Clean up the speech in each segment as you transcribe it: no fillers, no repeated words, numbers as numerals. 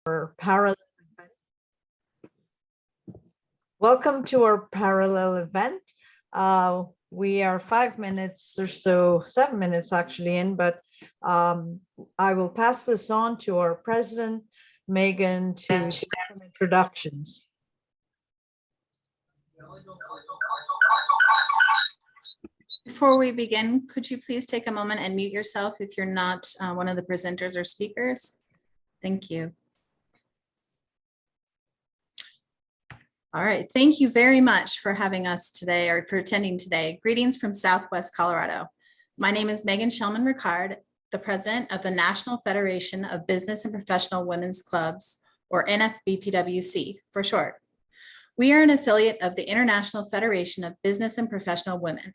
Parallel event. Welcome to our parallel event. We are 5 minutes or so, 7 minutes actually in, but I will pass this on to our president, Megan, to share some introductions. Before we begin, could you please take a moment and mute yourself if you're not one of the presenters or speakers? Thank you. All right, thank you very much for having us today or for attending today. Greetings from Southwest Colorado. My name is Megan Shellman-Ricard, the president of the National Federation of Business and Professional Women's Clubs, or NFBPWC for short. We are an affiliate of the International Federation of Business and Professional Women.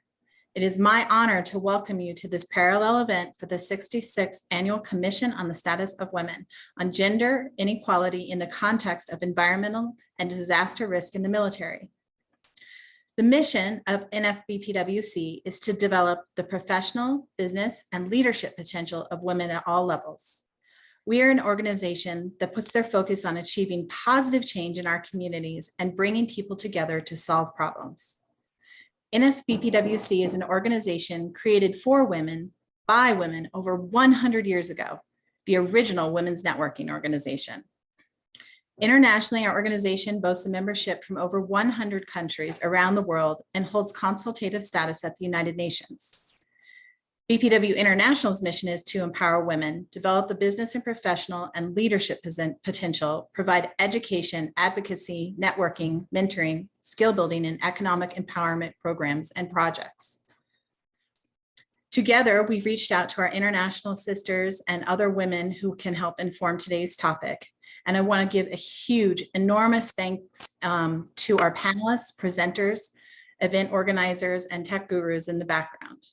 It is my honor to welcome you to this parallel event for the 66th Annual Commission on the Status of Women on Gender Inequality in the context of environmental and disaster risk in the military. The mission of NFBPWC is to develop the professional, business, and leadership potential of women at all levels. We are an organization that puts their focus on achieving positive change in our communities and bringing people together to solve problems. NFBPWC is an organization created for women, by women over 100 years ago, the original women's networking organization. Internationally, our organization boasts a membership from over 100 countries around the world and holds consultative status at the United Nations. BPW International's mission is to empower women, develop the business and professional and leadership potential, provide education, advocacy, networking, mentoring, skill building, and economic empowerment programs and projects. Together, we've reached out to our international sisters and other women who can help inform today's topic. And I want to give a huge, enormous thanks to our panelists, presenters, event organizers, and tech gurus in the background.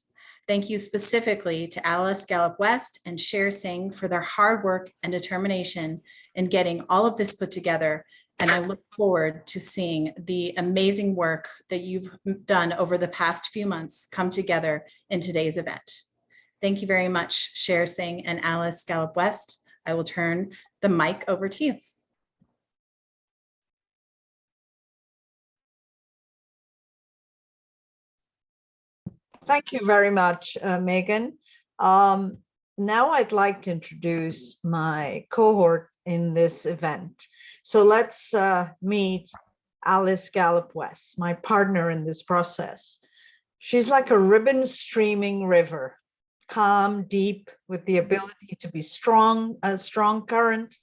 Thank you specifically to Alice Gallup West and Cher Singh for their hard work and determination in getting all of this put together. And I look forward to seeing the amazing work that you've done over the past few months come together in today's event. Thank you very much, Cher Singh and Alice Gallup West. I will turn the mic over to you. Thank you very much, Megan. Now I'd like to introduce my cohort in this event. So let's meet Alice Gallup West, my partner in this process. She's like a ribbon streaming river, calm, deep, with the ability to be strong, a strong current,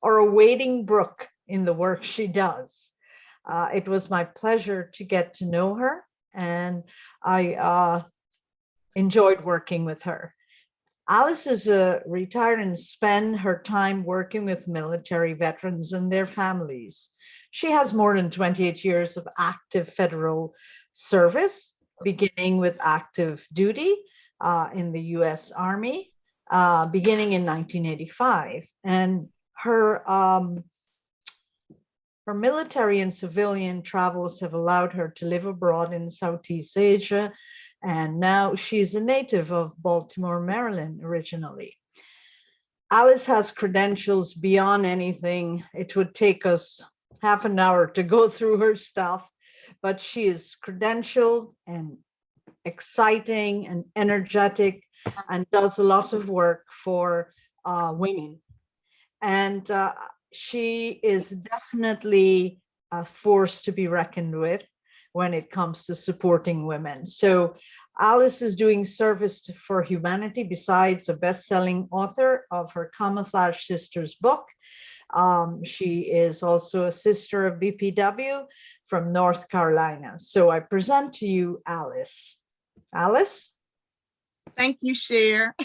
or a wading brook in the work she does. It was my pleasure to get to know her, and I enjoyed working with her. Alice is retired and spent her time working with military veterans and their families. She has more than 28 years of active federal service, beginning with active duty in the US Army, beginning in 1985. And her military and civilian travels have allowed her to live abroad in Southeast Asia, and now she's a native of Baltimore, Maryland, originally. Alice has credentials beyond anything. It would take us half an hour to go through her stuff, but she is credentialed and exciting and energetic and does a lot of work for women. And she is definitely a force to be reckoned with when it comes to supporting women. So Alice is doing service for humanity besides a best-selling author of her Camouflage Sisters book. She is also a sister of BPW from North Carolina. So I present to you Alice. Alice? Thank you, Cher.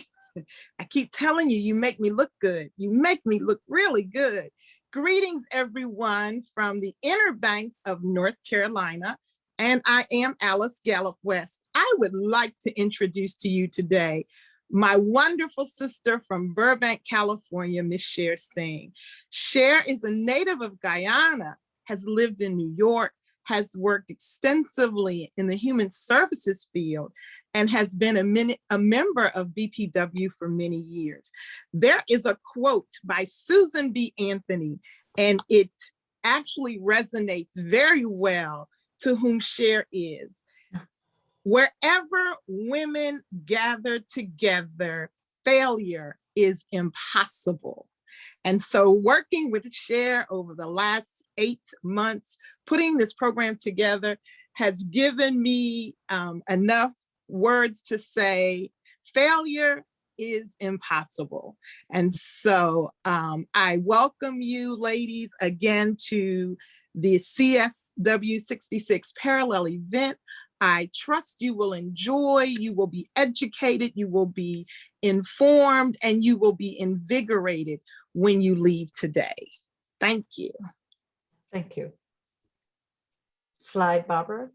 I keep telling you, you make me look good. You make me look really good. Greetings, everyone, from the Inner Banks of North Carolina. And I am Alice Gallup West. I would like to introduce to you today my wonderful sister from Burbank, California, Miss Cher Singh. Cher is a native of Guyana, has lived in New York, has worked extensively in the human services field and has been a member of BPW for many years. There is a quote by Susan B. Anthony, and it actually resonates very well to whom Cher is. Wherever women gather together, failure is impossible. And so working with Cher over the last 8 months, putting this program together has given me enough words to say, failure is impossible. And so I welcome you ladies again to the CSW66 parallel event. I trust you will enjoy, you will be educated, you will be informed, and you will be invigorated when you leave today. Thank you. Thank you. Slide, Barbara.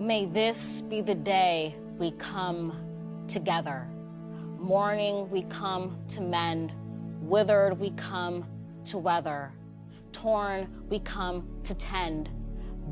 May this be the day we come together. Mourning, we come to mend. Withered, we come to weather. Torn, we come to tend.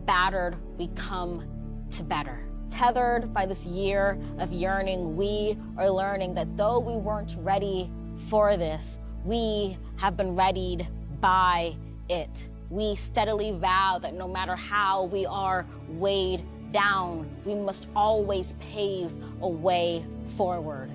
Battered, we come to better. Tethered by this year of yearning, we are learning that though we weren't ready for this, we have been readied by it. We steadily vow that no matter how we are weighed down, we must always pave a way forward.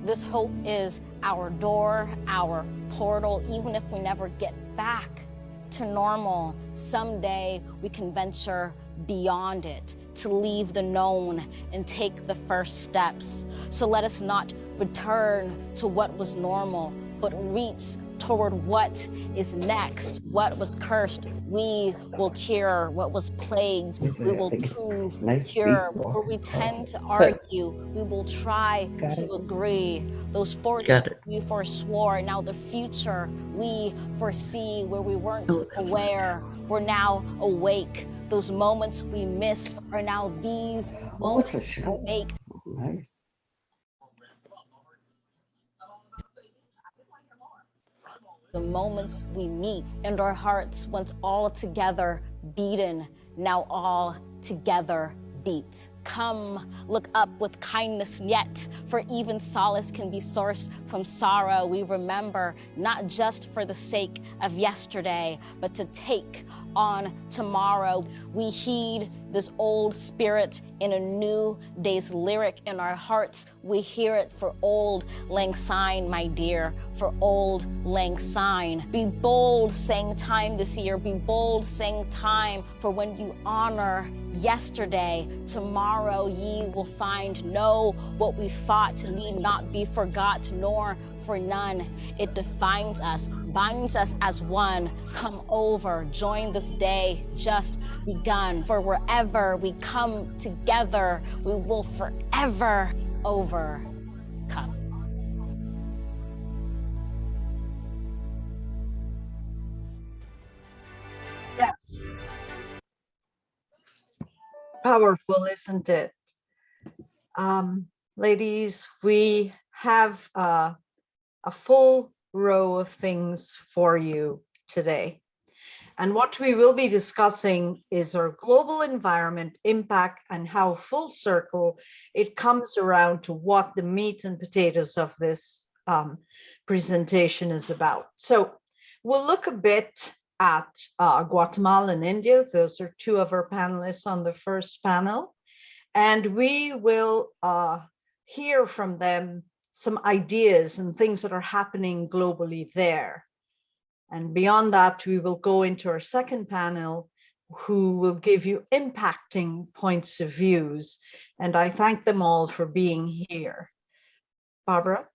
This hope is our door, our portal. Even if we never get back to normal, someday we can venture beyond it, to leave the known and take the first steps. So let us not return to what was normal, but reach toward what is next. What was cursed, we will cure. What was plagued, we will prove cure. Where we tend to argue, we will try to agree. Those fortunes we forswore, now the future we foresee. Where we weren't aware, we're now awake. Those moments we missed are now these moments we make. Nice. The moments we meet and our hearts once all together beaten, now all together beat. Come, look up with kindness yet, for even solace can be sourced from sorrow. We remember not just for the sake of yesterday, but to take on tomorrow. We heed this old spirit in a new day's lyric in our hearts. We hear it for old lang syne, my dear, for old lang syne. Be bold, sang time this year. Be bold, sang time, for when you honor yesterday, tomorrow ye will find. Know what we fought need not be forgot, nor for none. It defines us, binds us as one. Come over, join this day just begun. For wherever we come together, we will forever overcome. Yes. Powerful, isn't it? Ladies, we have a full row of things for you today. And what we will be discussing is our global environment impact and how full circle it comes around to what the meat and potatoes of this presentation is about. So we'll look a bit at Guatemala and India. Those are two of our panelists on the first panel. And we will hear from them some ideas and things that are happening globally there. And beyond that, we will go into our second panel, who will give you impacting points of views. And I thank them all for being here. Barbara?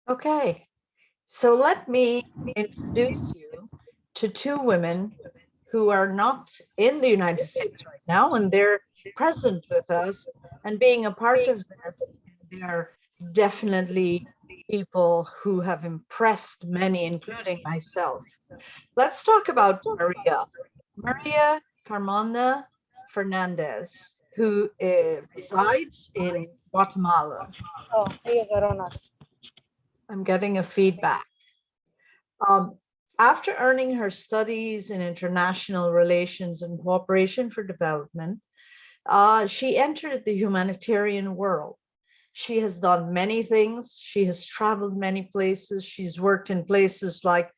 Okay, so let me introduce you to two women who are not in the United States right now, and they're present with us and being a part of this. They are definitely people who have impressed many, including myself. Let's talk about Maria. Maria Carmona Fernandez, who resides in Guatemala. Oh, ellos fueron las- I'm getting a feedback. Um, After earning her studies in international relations and cooperation for development, she entered the humanitarian world. She has done many things. She has traveled many places. She's worked in places like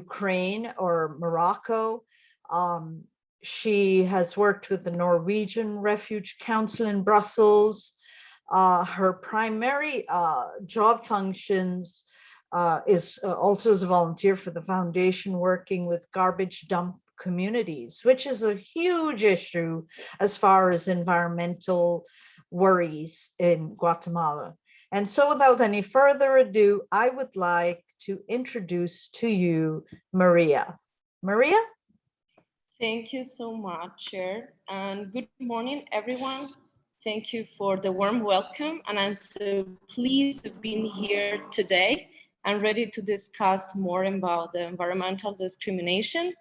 Ukraine or Morocco. Um, she has worked with the Norwegian Refugee Council in Brussels. Her primary job functions is also as a volunteer for the foundation, working with garbage dump communities, which is a huge issue as far as environmental worries in Guatemala. And so without any further ado, I would like to introduce to you Maria. Maria? Thank you so much, Chair, and good morning, everyone. Thank you for the warm welcome, and I'm so pleased to be here today and ready to discuss more about the environmental discrimination.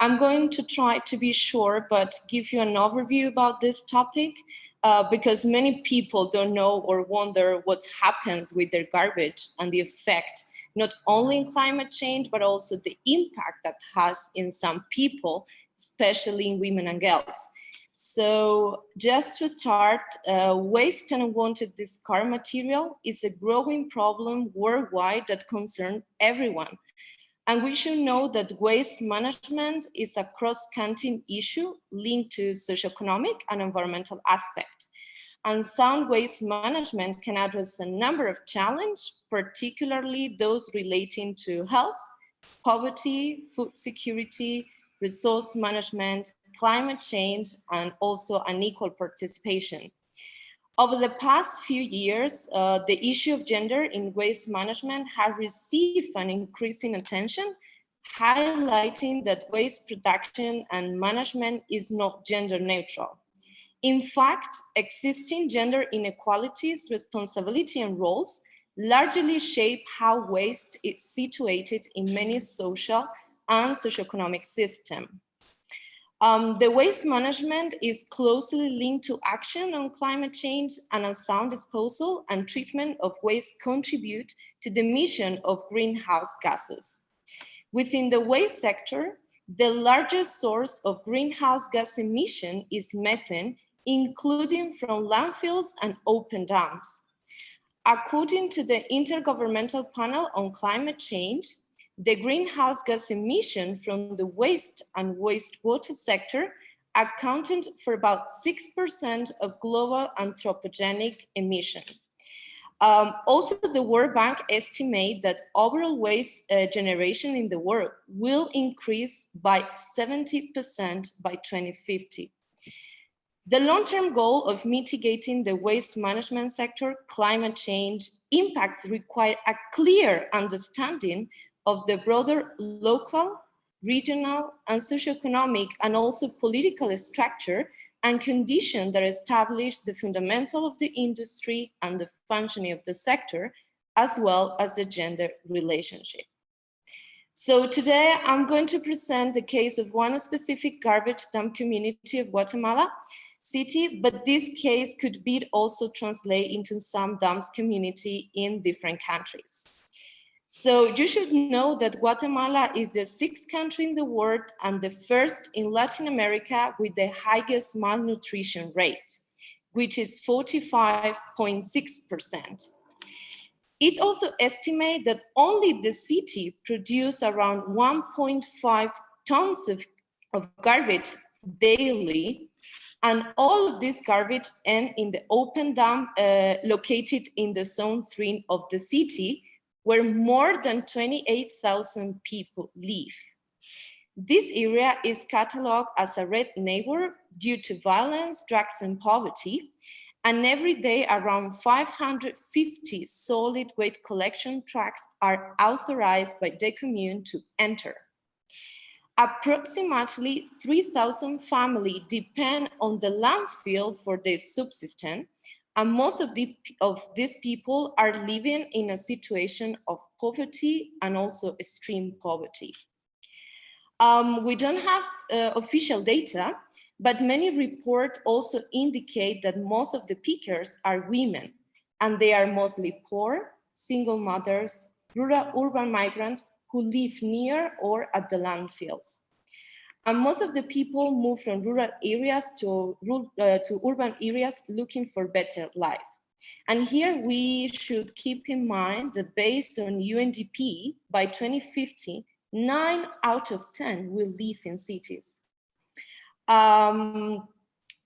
I'm going to try to be short, but give you an overview about this topic because many people don't know or wonder what happens with their garbage and the effect, not only in climate change, but also the impact that has in some people, especially in women and girls. So just to start, waste and unwanted discard material is a growing problem worldwide that concerns everyone. And we should know that waste management is a cross-cutting issue linked to socioeconomic and environmental aspects. And sound waste management can address a number of challenges, particularly those relating to health, poverty, food security, resource management, climate change, and also unequal participation. Over the past few years, the issue of gender in waste management has received an increasing attention, highlighting that waste production and management is not gender neutral. In fact, existing gender inequalities, responsibility, and roles largely shape how waste is situated in many social and socioeconomic systems. The waste management is closely linked to action on climate change, and unsound disposal and treatment of waste contribute to the emission of greenhouse gases. Within the waste sector, the largest source of greenhouse gas emission is methane, including from landfills and open dumps. According to the Intergovernmental Panel on Climate Change, the greenhouse gas emission from the waste and wastewater sector accounted for about 6% of global anthropogenic emission. Also, the World Bank estimates that overall waste generation in the world will increase by 70% by 2050. The long-term goal of mitigating the waste management sector climate change impacts require a clear understanding of the broader local, regional, and socioeconomic and also political structure and conditions that establish the fundamental of the industry and the functioning of the sector, as well as the gender relationship. So today I'm going to present the case of one specific garbage dump community of Guatemala City, but this case could be also translated into some dumps community in different countries. So you should know that Guatemala is the 6th country in the world and the 1st in Latin America with the highest malnutrition rate, which is 45.6%. It also estimates that only the city produces around 1.5 tons of garbage daily, and all of this garbage ends in the open dump located in the zone 3 of the city, where more than 28,000 people live. This area is catalogued as a red neighbor due to violence, drugs, and poverty. And every day around 550 solid waste collection trucks are authorized by the commune to enter. Approximately 3,000 families depend on the landfill for their subsistence, and most of these people are living in a situation of poverty and also extreme poverty. We don't have official data, but many reports also indicate that most of the pickers are women, and they are mostly poor, single mothers, rural urban migrants who live near or at the landfills. And most of the people move from rural areas to urban areas looking for better life. And here we should keep in mind that based on UNDP, by 2050, 9 out of 10 will live in cities.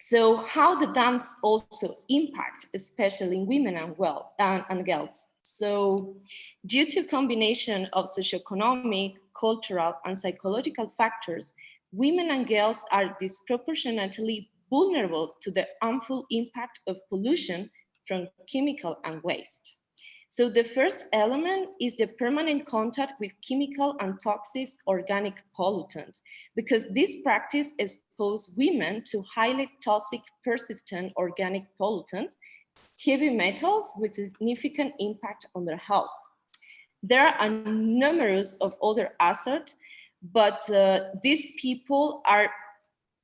So how the dams also impact, especially in women and girls. So due to a combination of socioeconomic, cultural, and psychological factors, women and girls are disproportionately vulnerable to the harmful impact of pollution from chemical and waste. So the first element is the permanent contact with chemical and toxic organic pollutants, because this practice exposes women to highly toxic, persistent organic pollutants, heavy metals with a significant impact on their health. There are numerous of other hazards, but these people are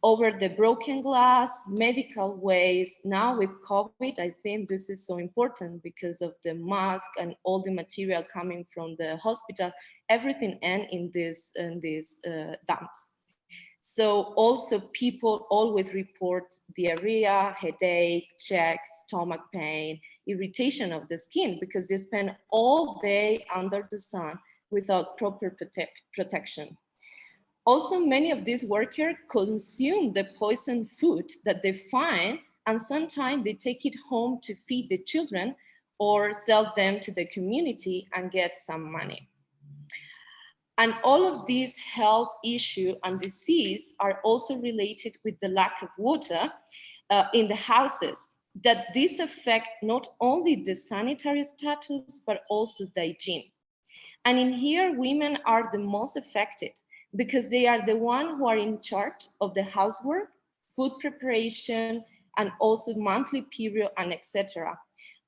over the broken glass, medical waste. Now with COVID, I think this is so important because of the mask and all the material coming from the hospital, everything ends in these dumps. So also people always report diarrhea, headache, checks, stomach pain, irritation of the skin, because they spend all day under the sun without proper protection. Also, many of these workers consume the poisoned food that they find, and sometimes they take it home to feed the children or sell them to the community and get some money. And all of these health issues and disease are also related with the lack of water in the houses, that this affect not only the sanitary status, but also the hygiene. And in here, women are the most affected, because they are the ones who are in charge of the housework, food preparation, and also monthly period, and etc.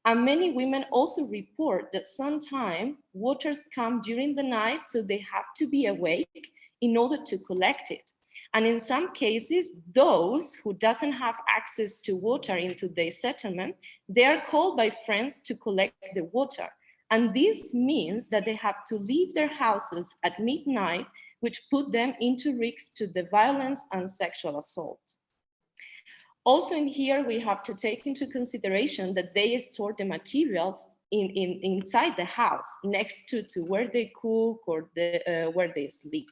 And many women also report that sometimes waters come during the night, so they have to be awake in order to collect it. And in some cases, those who doesn't have access to water into their settlement, they are called by friends to collect the water. And this means that they have to leave their houses at midnight, which put them into risk to the violence and sexual assault. Also in here, we have to take into consideration that they store the materials inside the house, next to where they cook or where they sleep.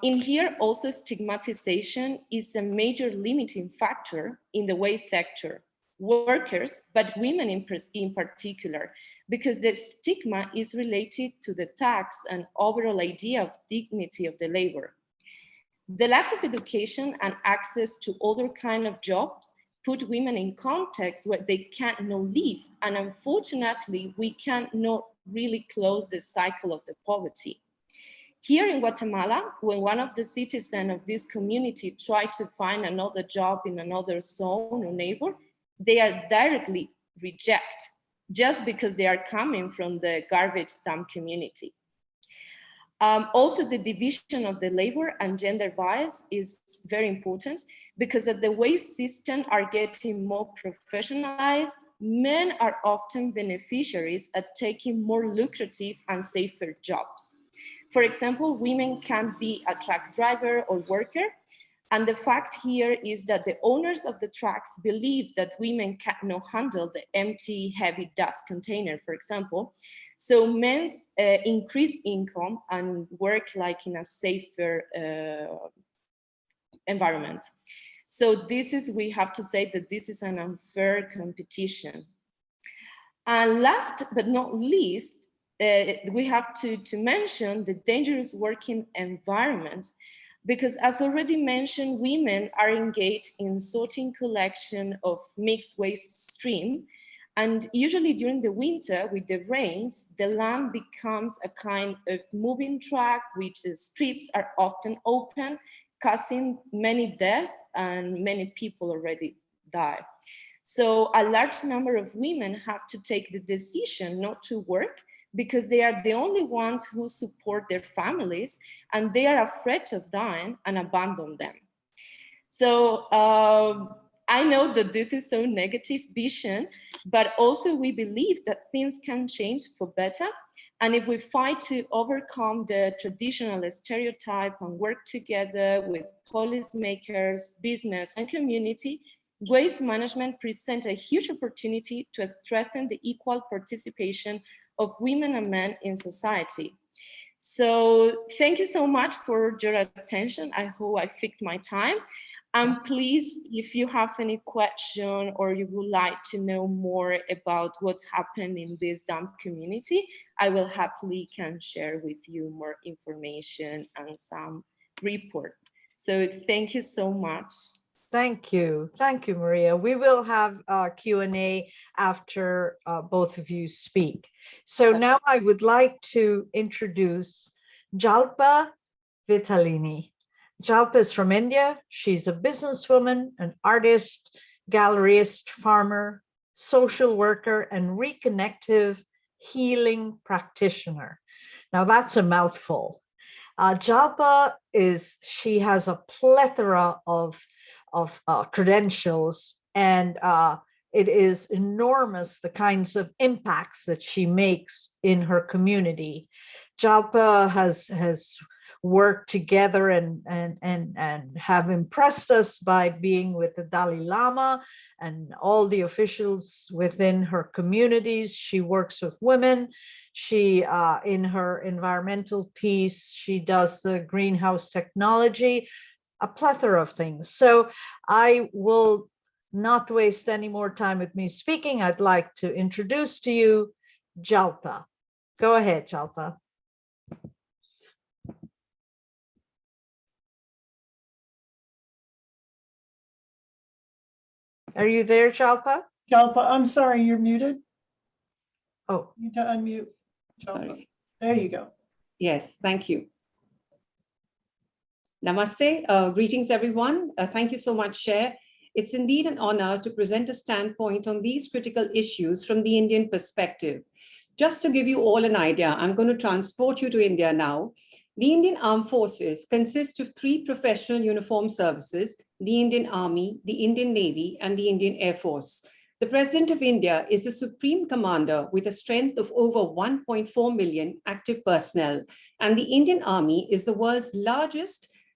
In here, also stigmatization is a major limiting factor in the waste sector. Workers, but women in particular, because the stigma is related to the tax and overall idea of dignity of the labor. The lack of education and access to other kind of jobs put women in context where they can't now live, and unfortunately, we cannot really close the cycle of the poverty. Here in Guatemala, when one of the citizens of this community tried to find another job in another zone or neighbor, they are directly rejected just because they are coming from the garbage dump community. Also, the division of the labor and gender bias is very important, because as the waste system are getting more professionalized, men are often beneficiaries at taking more lucrative and safer jobs. For example, women can be a truck driver or worker, and the fact here is that the owners of the trucks believe that women cannot handle the empty, heavy dust container, for example. So men's increase income and work like in a safer environment. So this is, we have to say that this is an unfair competition. And last but not least, we have to mention the dangerous working environment. because as already mentioned, women are engaged in sorting collection of mixed waste stream. And usually during the winter with the rains, the land becomes a kind of moving track, which the strips are often open, causing many deaths and many people already die. So a large number of women have to take the decision not to work because they are the only ones who support their families and they are afraid of dying and abandon them. So I know that this is so negative vision, but also we believe that things can change for better. And if we fight to overcome the traditional stereotype and work together with policymakers, business, and community, waste management presents a huge opportunity to strengthen the equal participation of women and men in society. So thank you so much for your attention. I hope I fixed my time. And please, if you have any question or you would like to know more about what's happened in this dump community, I will happily can share with you more information and some report. So thank you so much. Thank you. Thank you, Maria. We will have a Q&A after both of you speak. So now I would like to introduce Jalpa Vitalini. Jalpa is from India. She's a businesswoman, an artist, galleryist, farmer, social worker, and reconnective healing practitioner. Now that's a mouthful. Jalpa she has a plethora of credentials, and it is enormous the kinds of impacts that she makes in her community. Jalpa has worked together and have impressed us by being with the Dalai Lama and all the officials within her communities. She works with women. She, in her environmental piece, she does the greenhouse technology, a plethora of things. So I will not waste any more time with me speaking. I'd like to introduce to you Jalpa. Go ahead, Jalpa. Are you there, Jalpa? Jalpa, I'm sorry, you're muted. Oh, You need to unmute, Jalpa. Sorry. There you go. Yes, thank you. Namaste, greetings everyone. Thank you so much, Chair. It's indeed an honor to present a standpoint on these critical issues from the Indian perspective. Just to give you all an idea, I'm going to transport you to India now. The Indian Armed Forces consist of 3 professional uniformed services: the Indian Army, the Indian Navy, and the Indian Air Force. The President of India is the Supreme Commander with a strength of over 1.4 million active personnel. And the Indian Army is the world's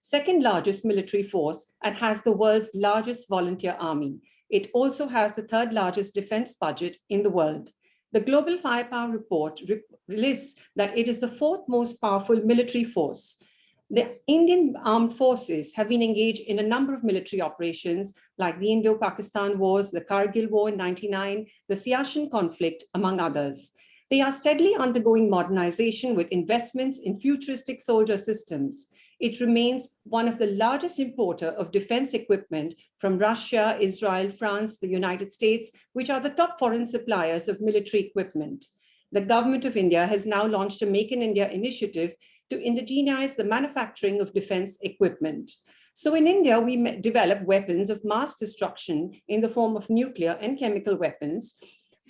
second largest military force and has the world's largest volunteer army. It also has the 3rd largest defense budget in the world. The Global Firepower Report lists that it is the 4th most powerful military force. The Indian Armed Forces have been engaged in a number of military operations like the Indo-Pakistan Wars, the Kargil War in 1999, the Siachen conflict, among others. They are steadily undergoing modernization with investments in futuristic soldier systems. It remains one of the largest importer of defense equipment from Russia, Israel, France, the United States, which are the top foreign suppliers of military equipment. The government of India has now launched a Make in India initiative to indigenize the manufacturing of defense equipment. So in India, we develop weapons of mass destruction in the form of nuclear and chemical weapons.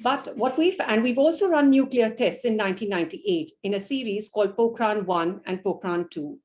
But we've also run nuclear tests in 1998 in a series called Pokhran 1 and Pokhran 2.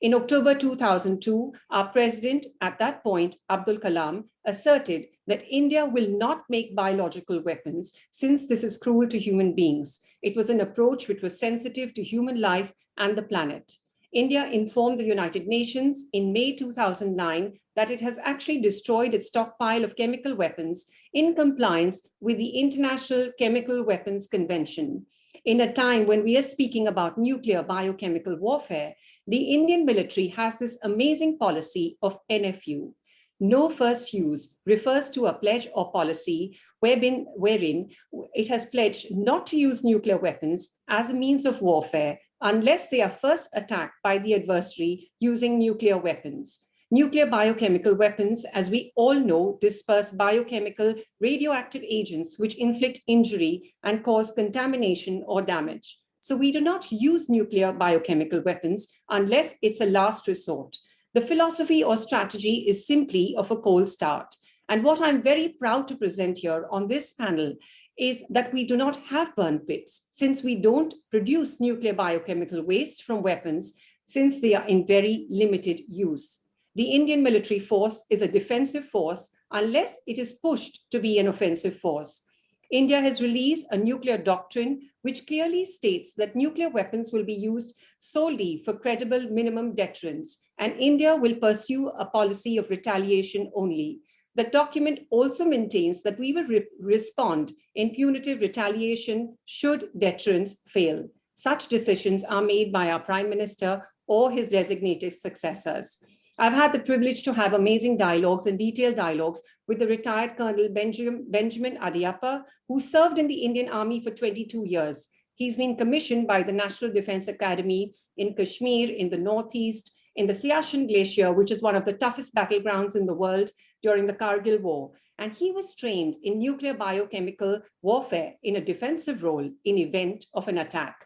In October 2002, our president at that point, Abdul Kalam, asserted that India will not make biological weapons since this is cruel to human beings. It was an approach which was sensitive to human life and the planet. India informed the United Nations in May 2009 that it has actually destroyed its stockpile of chemical weapons in compliance with the International Chemical Weapons Convention. In a time when we are speaking about nuclear biochemical warfare, the Indian military has this amazing policy of NFU. No first use refers to a pledge or policy wherein it has pledged not to use nuclear weapons as a means of warfare unless they are first attacked by the adversary using nuclear weapons. Nuclear biochemical weapons, as we all know, disperse biochemical radioactive agents which inflict injury and cause contamination or damage. So we do not use nuclear biochemical weapons unless it's a last resort. The philosophy or strategy is simply of a cold start. And what I'm very proud to present here on this panel is that we do not have burn pits, since we don't produce nuclear biochemical waste from weapons, since they are in very limited use. The Indian military force is a defensive force unless it is pushed to be an offensive force. India has released a nuclear doctrine which clearly states that nuclear weapons will be used solely for credible minimum deterrence, and India will pursue a policy of retaliation only. The document also maintains that we will respond in punitive retaliation should deterrence fail. Such decisions are made by our Prime Minister or his designated successors. I've had the privilege to have amazing dialogues and detailed dialogues with the retired Colonel Benjamin Adiappa, who served in the Indian Army for 22 years. He's been commissioned by the National Defense Academy in Kashmir, in the Northeast, in the Siachen Glacier, which is one of the toughest battlegrounds in the world during the Kargil War. And he was trained in nuclear biochemical warfare in a defensive role in event of an attack.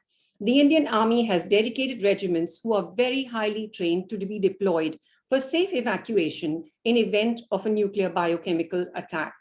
The Indian Army has dedicated regiments who are very highly trained to be deployed for safe evacuation in event of a nuclear biochemical attack.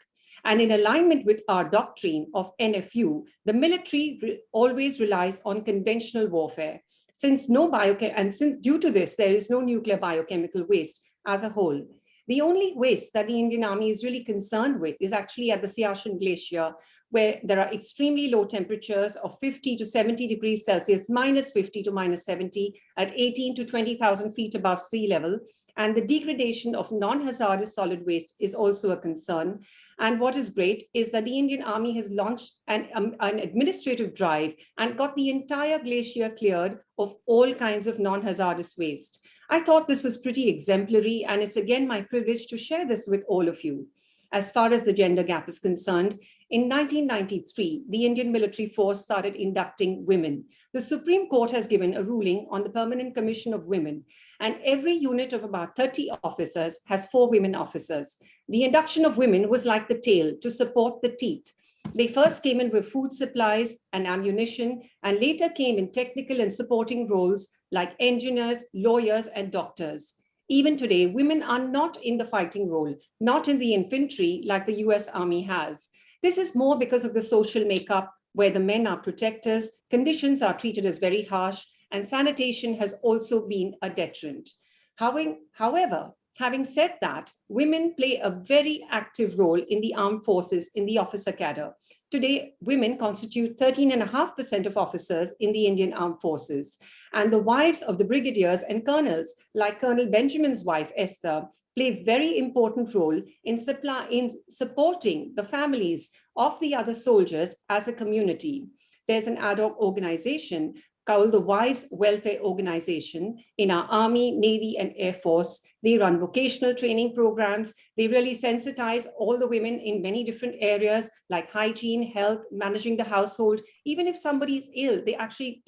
And in alignment with our doctrine of NFU, the military always relies on conventional warfare. Since due to this, there is no nuclear biochemical waste as a whole. The only waste that the Indian Army is really concerned with is actually at the Siachen Glacier, where there are extremely low temperatures of 50 to 70 degrees Celsius, minus 50 to minus 70 at 18 to 20,000 feet above sea level. And the degradation of non-hazardous solid waste is also a concern. And what is great is that the Indian Army has launched an administrative drive and got the entire glacier cleared of all kinds of non-hazardous waste. I thought this was pretty exemplary, and it's again my privilege to share this with all of you. As far as the gender gap is concerned, in 1993, the Indian military force started inducting women. The Supreme Court has given a ruling on the Permanent Commission of Women, and every unit of about 30 officers has 4 women officers. The induction of women was like the tail to support the teeth. They first came in with food supplies and ammunition, and later came in technical and supporting roles like engineers, lawyers, and doctors. Even today, women are not in the fighting role, not in the infantry like the US Army has. This is more because of the social makeup, where the men are protectors, conditions are treated as very harsh, and sanitation has also been a deterrent. However, having said that, women play a very active role in the armed forces in the officer cadre. Today, women constitute 13.5% of officers in the Indian Armed Forces. And the wives of the brigadiers and colonels, like Colonel Benjamin's wife, Esther, play a very important role in supporting the families of the other soldiers as a community. There's an ad hoc organization called the Wives Welfare Organization in our Army, Navy, and Air Force. They run vocational training programs. They really sensitize all the women in many different areas like hygiene, health, managing the household. Even if somebody's ill, they actually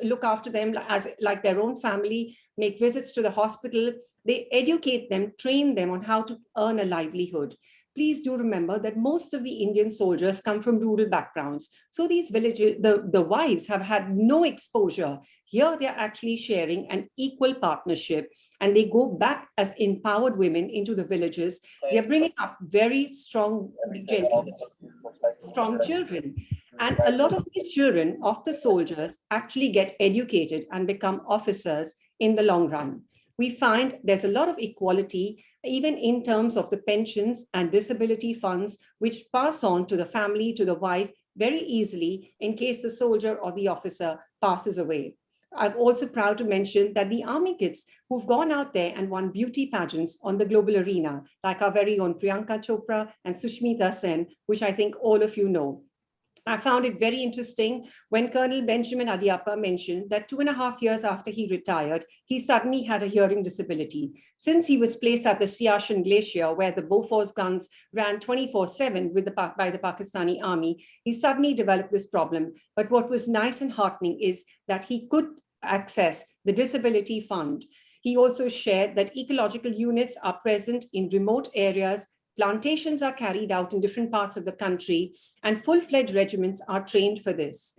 look after them as like their own family, make visits to the hospital. They educate them, train them on how to earn a livelihood. Please do remember that most of the Indian soldiers come from rural backgrounds. So these villages, the wives have had no exposure. Here they're actually sharing an equal partnership, and they go back as empowered women into the villages. They're bringing up very strong, gentle, strong children. And a lot of these children of the soldiers actually get educated and become officers in the long run. We find there's a lot of equality, even in terms of the pensions and disability funds, which pass on to the family, to the wife, very easily in case the soldier or the officer passes away. I'm also proud to mention that the Army kids who've gone out there and won beauty pageants on the global arena, like our very own Priyanka Chopra and Sushmita Sen, which I think all of you know. I found it very interesting when Colonel Benjamin Adiappa mentioned that 2.5 years after he retired, he suddenly had a hearing disability. Since he was placed at the Siachen Glacier, where the Bofors guns ran 24/7 by the Pakistani army, he suddenly developed this problem. But what was nice and heartening is that he could access the disability fund. He also shared that ecological units are present in remote areas, plantations are carried out in different parts of the country, and full-fledged regiments are trained for this.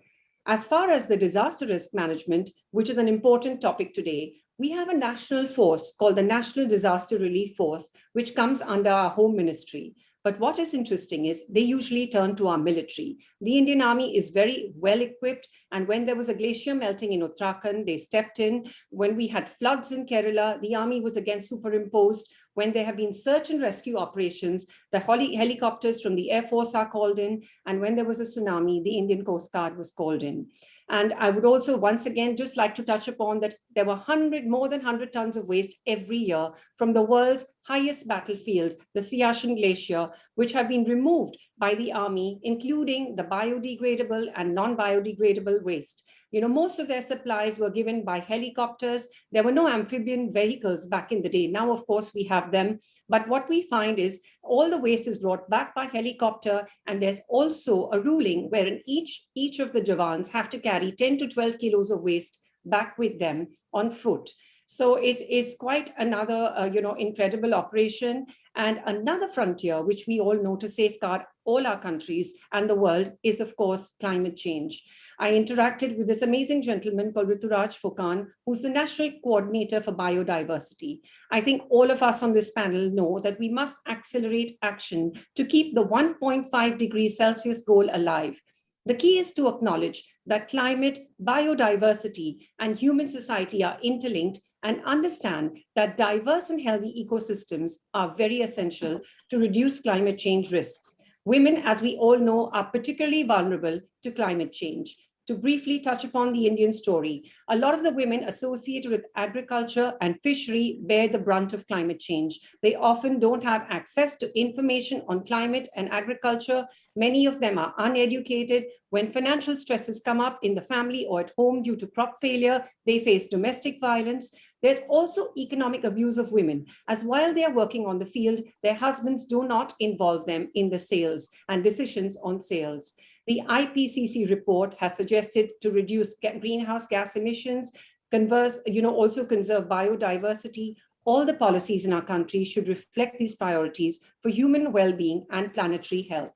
As far as the disaster risk management, which is an important topic today, we have a national force called the National Disaster Relief Force, which comes under our Home Ministry. But what is interesting is they usually turn to our military. The Indian Army is very well equipped. And when there was a glacier melting in Uttarakhand, they stepped in. When we had floods in Kerala, the army was again superimposed. When there have been search and rescue operations, the helicopters from the Air Force are called in. And when there was a tsunami, the Indian Coast Guard was called in. And I would also once again just like to touch upon that there were more than 100 tons of waste every year from the world's highest battlefield, the Siachen Glacier, which have been removed by the army, including the biodegradable and non-biodegradable waste. You know, most of their supplies were given by helicopters. There were no amphibian vehicles back in the day. Now, of course, we have them. But what we find is all the waste is brought back by helicopter. And there's also a ruling wherein each of the Jawans have to carry 10 to 12 kilos of waste back with them on foot. So it's quite another, incredible operation. And another frontier, which we all know to safeguard all our countries and the world, is, of course, climate change. I interacted with this amazing gentleman called Rituraj Phukan, who's the National Coordinator for Biodiversity. I think all of us on this panel know that we must accelerate action to keep the 1.5 degrees Celsius goal alive. The key is to acknowledge that climate, biodiversity, and human society are interlinked, and understand that diverse and healthy ecosystems are very essential to reduce climate change risks. Women, as we all know, are particularly vulnerable to climate change. To briefly touch upon the Indian story, a lot of the women associated with agriculture and fishery bear the brunt of climate change. They often don't have access to information on climate and agriculture. Many of them are uneducated. When financial stresses come up in the family or at home due to crop failure, they face domestic violence. There's also economic abuse of women, as while they are working on the field, their husbands do not involve them in the sales and decisions on sales. The IPCC report has suggested to reduce greenhouse gas emissions, also conserve biodiversity. All the policies in our country should reflect these priorities for human well-being and planetary health.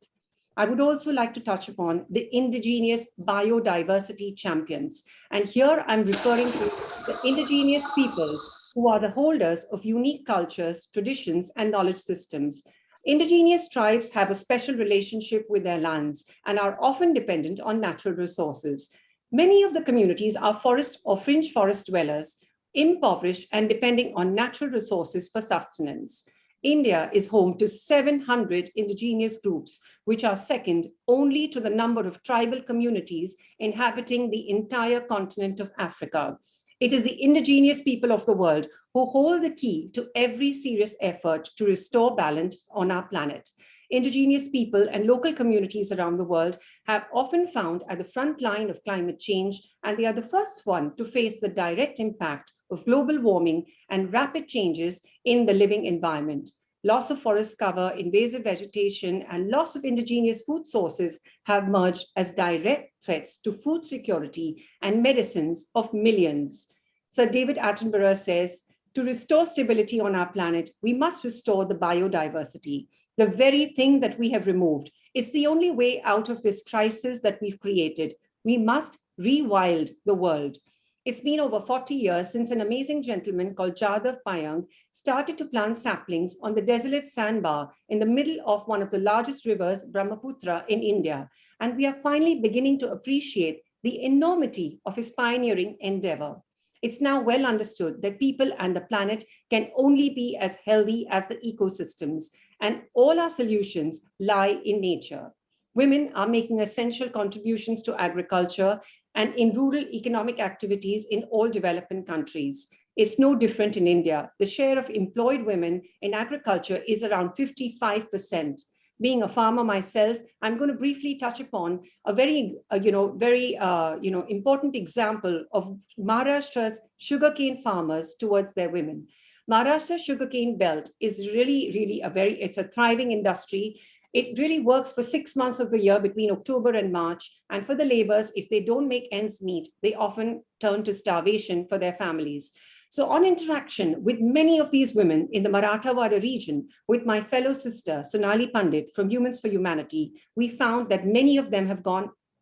I would also like to touch upon the indigenous biodiversity champions. And here I'm referring to the indigenous people who are the holders of unique cultures, traditions, and knowledge systems. Indigenous tribes have a special relationship with their lands and are often dependent on natural resources. Many of the communities are forest or fringe forest dwellers, impoverished and depending on natural resources for sustenance. India is home to 700 indigenous groups, which are second only to the number of tribal communities inhabiting the entire continent of Africa. It is the indigenous people of the world who hold the key to every serious effort to restore balance on our planet. Indigenous people and local communities around the world have often found at the front line of climate change, and they are the first one to face the direct impact of global warming and rapid changes in the living environment. Loss of forest cover, invasive vegetation, and loss of indigenous food sources have emerged as direct threats to food security and medicines of millions. Sir David Attenborough says, to restore stability on our planet, we must restore the biodiversity, the very thing that we have removed. It's the only way out of this crisis that we've created. We must rewild the world. It's been over 40 years since an amazing gentleman called Jadav Payang started to plant saplings on the desolate sandbar in the middle of one of the largest rivers, Brahmaputra, in India. And we are finally beginning to appreciate the enormity of his pioneering endeavor. It's now well understood that people and the planet can only be as healthy as the ecosystems, and all our solutions lie in nature. Women are making essential contributions to agriculture and in rural economic activities in all developing countries. It's no different in India. The share of employed women in agriculture is around 55%. Being a farmer myself, I'm going to briefly touch upon a very important example of Maharashtra's sugarcane farmers towards their women. Maharashtra's sugarcane belt is really, it's a thriving industry. It really works for 6 months of the year between October and March. And for the laborers, if they don't make ends meet, they often turn to starvation for their families. So on interaction with many of these women in the Marathwada region, with my fellow sister, Sonali Pandit from Humans for Humanity, we found that many of them have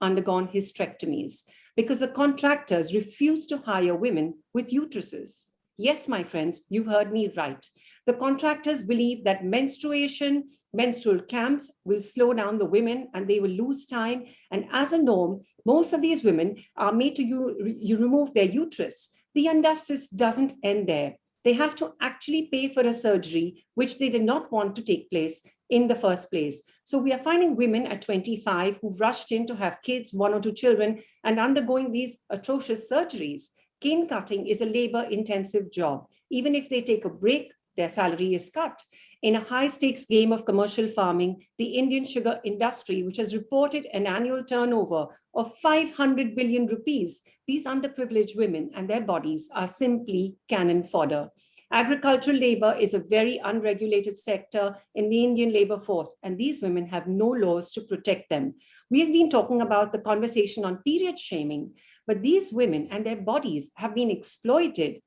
undergone hysterectomies because the contractors refuse to hire women with uteruses. Yes, my friends, you heard me right. The contractors believe that menstruation, menstrual camps will slow down the women and they will lose time. And as a norm, most of these women are made to you remove their uterus. The injustice doesn't end there. They have to actually pay for a surgery, which they did not want to take place in the first place. So we are finding women at 25 who rushed in to have kids, 1 or 2 children, and undergoing these atrocious surgeries. Cane cutting is a labor-intensive job. Even if they take a break, their salary is cut. In a high-stakes game of commercial farming, the Indian sugar industry, which has reported an annual turnover of 500 billion rupees, these underprivileged women and their bodies are simply cannon fodder. Agricultural labor is a very unregulated sector in the Indian labor force, and these women have no laws to protect them. We have been talking about the conversation on period shaming, but these women and their bodies have been exploited,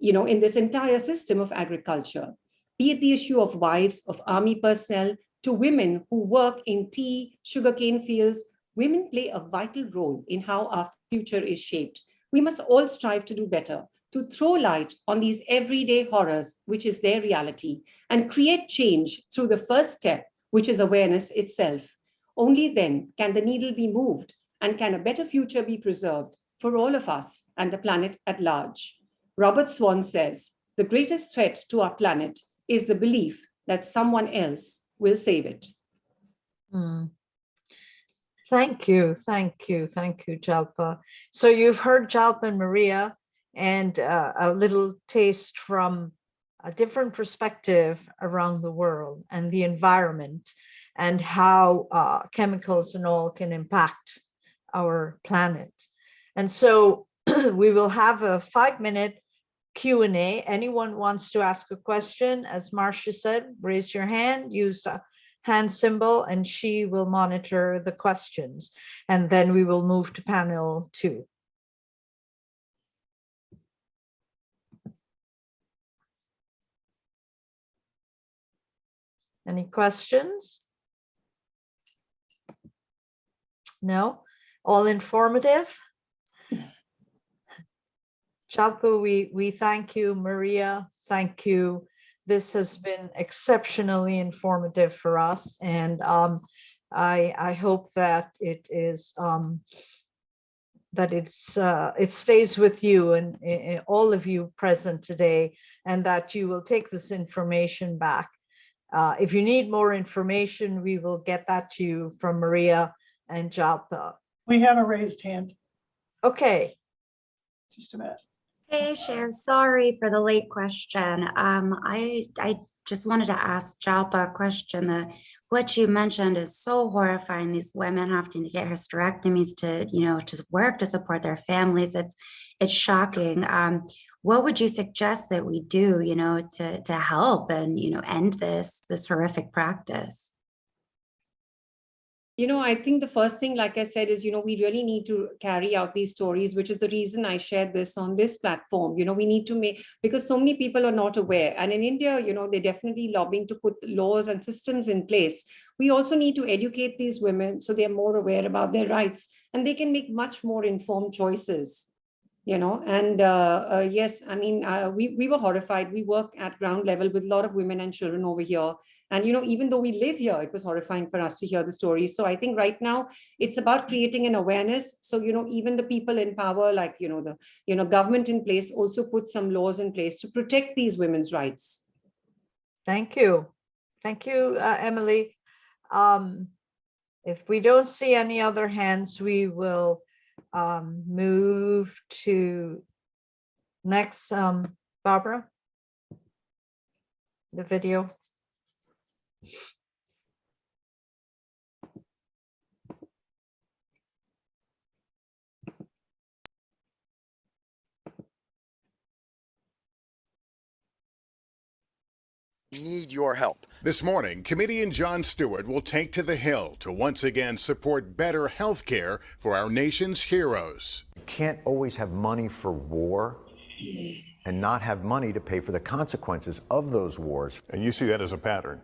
in this entire system of agriculture. Be it the issue of wives of army personnel to women who work in tea, sugarcane fields, women play a vital role in how our future is shaped. We must all strive to do better, to throw light on these everyday horrors, which is their reality, and create change through the first step, which is awareness itself. Only then can the needle be moved and can a better future be preserved for all of us and the planet at large. Robert Swan says, the greatest threat to our planet is the belief that someone else will save it. Thank you, Jalpa. So you've heard Jalpa and Maria, and a little taste from a different perspective around the world and the environment and how chemicals and all can impact our planet. And so we will have a 5-minute Q&A. Anyone wants to ask a question, as Marcia said, raise your hand, use the hand symbol, and she will monitor the questions. And then we will move to panel 2. Any questions? No? All informative? Jalpa, we thank you. Maria, thank you. This has been exceptionally informative for us, and I hope that it stays with you and all of you present today, and that you will take this information back. If you need more information, we will get that to you from Maria and Jalpa. We have a raised hand. Okay. Just a minute. Hey, Cher, sorry for the late question. I just wanted to ask Jalpa a question. What you mentioned is so horrifying. These women having to get hysterectomies to work to support their families. It's shocking. What would you suggest that we do, to help and, end this horrific practice? I think the first thing, like I said, is, we really need to carry out these stories, which is the reason I shared this on this platform. We need to make, because so many people are not aware. And in India, they're definitely lobbying to put laws and systems in place. We also need to educate these women so they're more aware about their rights and they can make much more informed choices. And yes, I mean, we were horrified. We work at ground level with a lot of women and children over here. And, even though we live here, it was horrifying for us to hear the stories. So I think right now it's about creating an awareness. So, even the people in power, like, the government in place also put some laws in place to protect these women's rights. Thank you. Thank you, Emily. If we don't see any other hands, we will move to next, Barbara, the video. Need your help. This morning, comedian Jon Stewart will take to the Hill to once again support better health care for our nation's heroes. You can't always have money for war and not have money to pay for the consequences of those wars. And you see that as a pattern?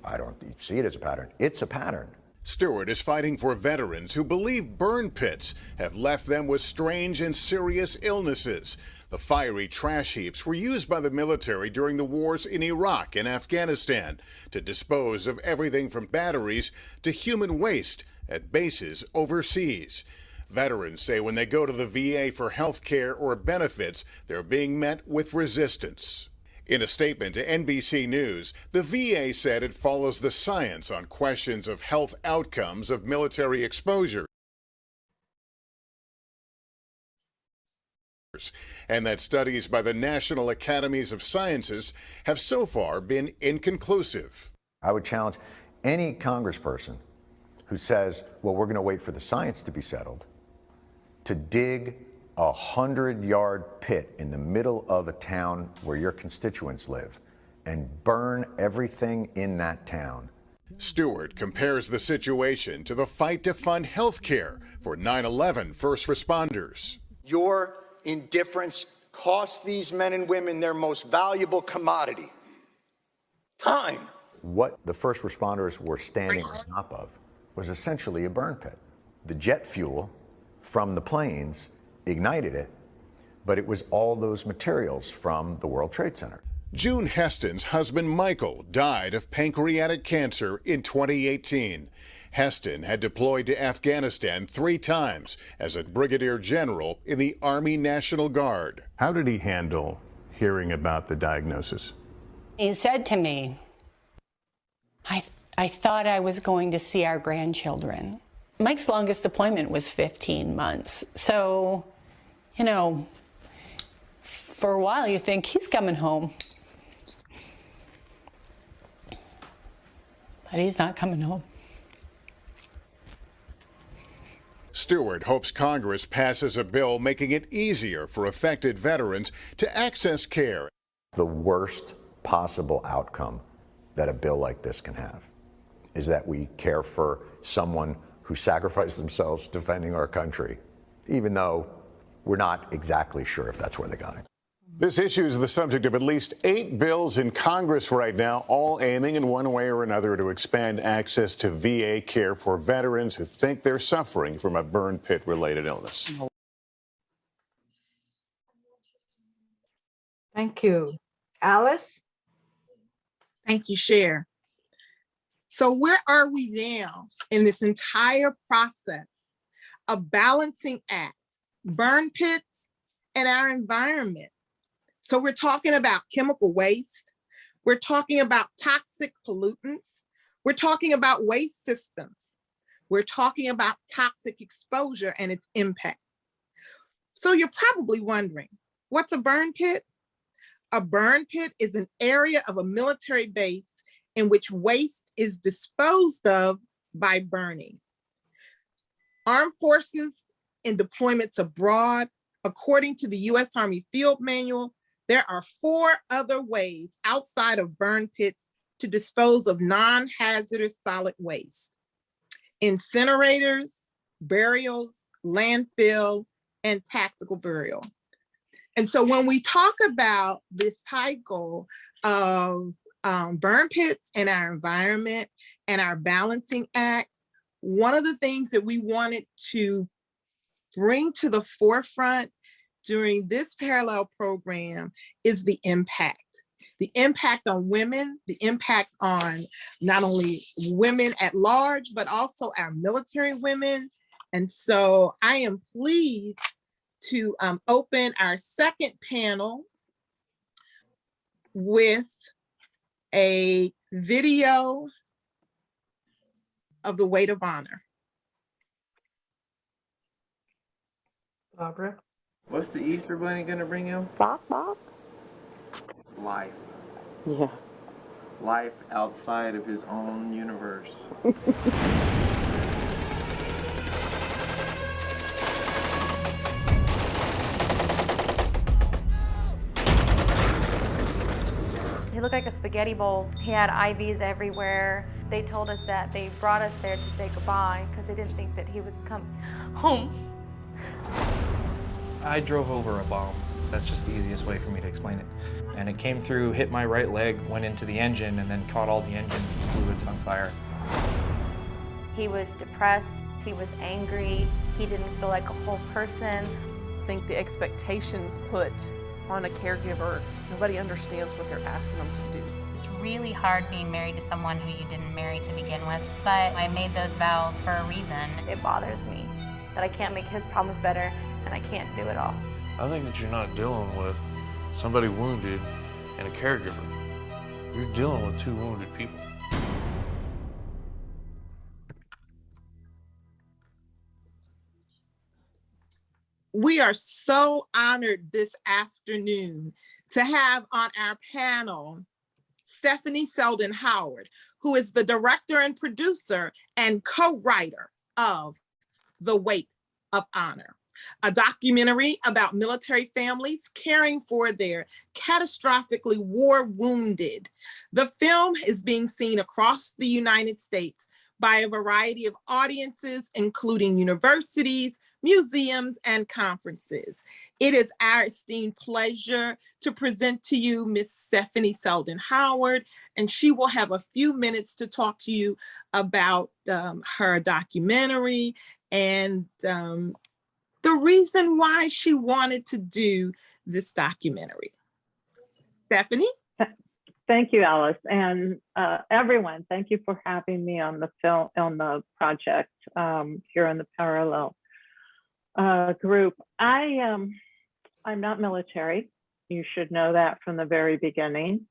I don't see it as a pattern. It's a pattern. Stewart is fighting for veterans who believe burn pits have left them with strange and serious illnesses. The fiery trash heaps were used by the military during the wars in Iraq and Afghanistan to dispose of everything from batteries to human waste at bases overseas. Veterans say when they go to the VA for health care or benefits, they're being met with resistance. In a statement to NBC News, the VA said it follows the science on questions of health outcomes of military exposure, and that studies by the National Academies of Sciences have so far been inconclusive. I would challenge any congressperson who says, well, we're going to wait for the science to be settled, to dig a 100-yard pit in the middle of a town where your constituents live and burn everything in that town. Stewart compares the situation to the fight to fund health care for 9/11 first responders. Your indifference costs these men and women their most valuable commodity, time. What the first responders were standing on top of was essentially a burn pit. The jet fuel from the planes ignited it, but it was all those materials from the World Trade Center. June Heston's husband Michael died of pancreatic cancer in 2018. Heston had deployed to Afghanistan 3 times as a brigadier general in the Army National Guard. How did he handle hearing about the diagnosis? He said to me, I thought I was going to see our grandchildren. Mike's longest deployment was 15 months. So, you know, for a while you think he's coming home. But he's not coming home. Stewart hopes Congress passes a bill making it easier for affected veterans to access care. The worst possible outcome that a bill like this can have is that we care for someone who sacrificed themselves defending our country, even though we're not exactly sure if that's where they got it. This issue is the subject of at least 8 bills in Congress right now, all aiming in one way or another to expand access to VA care for veterans who think they're suffering from a burn pit-related illness. Thank you. Alice? Thank you, Cher. So where are we now in this entire process of balancing act, burn pits, and our environment? So we're talking about chemical waste. We're talking about toxic pollutants. We're talking about waste systems. We're talking about toxic exposure and its impact. So you're probably wondering, what's a burn pit? A burn pit is an area of a military base in which waste is disposed of by burning. Armed forces in deployments abroad, according to the U.S. Army Field Manual, there are 4 other ways outside of burn pits to dispose of non-hazardous solid waste: incinerators, burials, landfill, and tactical burial. And so when we talk about this cycle of burn pits and our environment and our balancing act, one of the things that we wanted to bring to the forefront during this parallel program is the impact on women, the impact on not only women at large, but also our military women. And so I am pleased to open our second panel with a video of the Weight of Honor. Barbara? What's the Easter Bunny gonna bring him? Bop, bop. Life. Yeah. Life outside of his own universe. He looked like a spaghetti bowl. He had IVs everywhere. They told us that they brought us there to say goodbye because they didn't think that he was coming home. I drove over a bomb. That's just the easiest way for me to explain it. And it came through, hit my right leg, went into the engine, and then caught all the engine fluids on fire. He was depressed. He was angry. He didn't feel like a whole person. I think the expectations put on a caregiver, nobody understands what they're asking them to do. It's really hard being married to someone who you didn't marry to begin with, but I made those vows for a reason. It bothers me that I can't make his problems better and I can't do it all. I think that you're not dealing with somebody wounded and a caregiver. You're dealing with two wounded people. We are so honored this afternoon to have on our panel Stephanie Selden Howard, who is the director and producer and co-writer of The Weight of Honor, a documentary about military families caring for their catastrophically war wounded. The film is being seen across the United States by a variety of audiences, including universities, museums, and conferences. It is our esteemed pleasure to present to you Miss Stephanie Selden Howard, and she will have a few minutes to talk to you about her documentary and the reason why she wanted to do this documentary. Stephanie? Thank you, Alice, and everyone. Thank you for having me on the film, on the project here in the Parallel group. I'm not military. You should know that from the very beginning.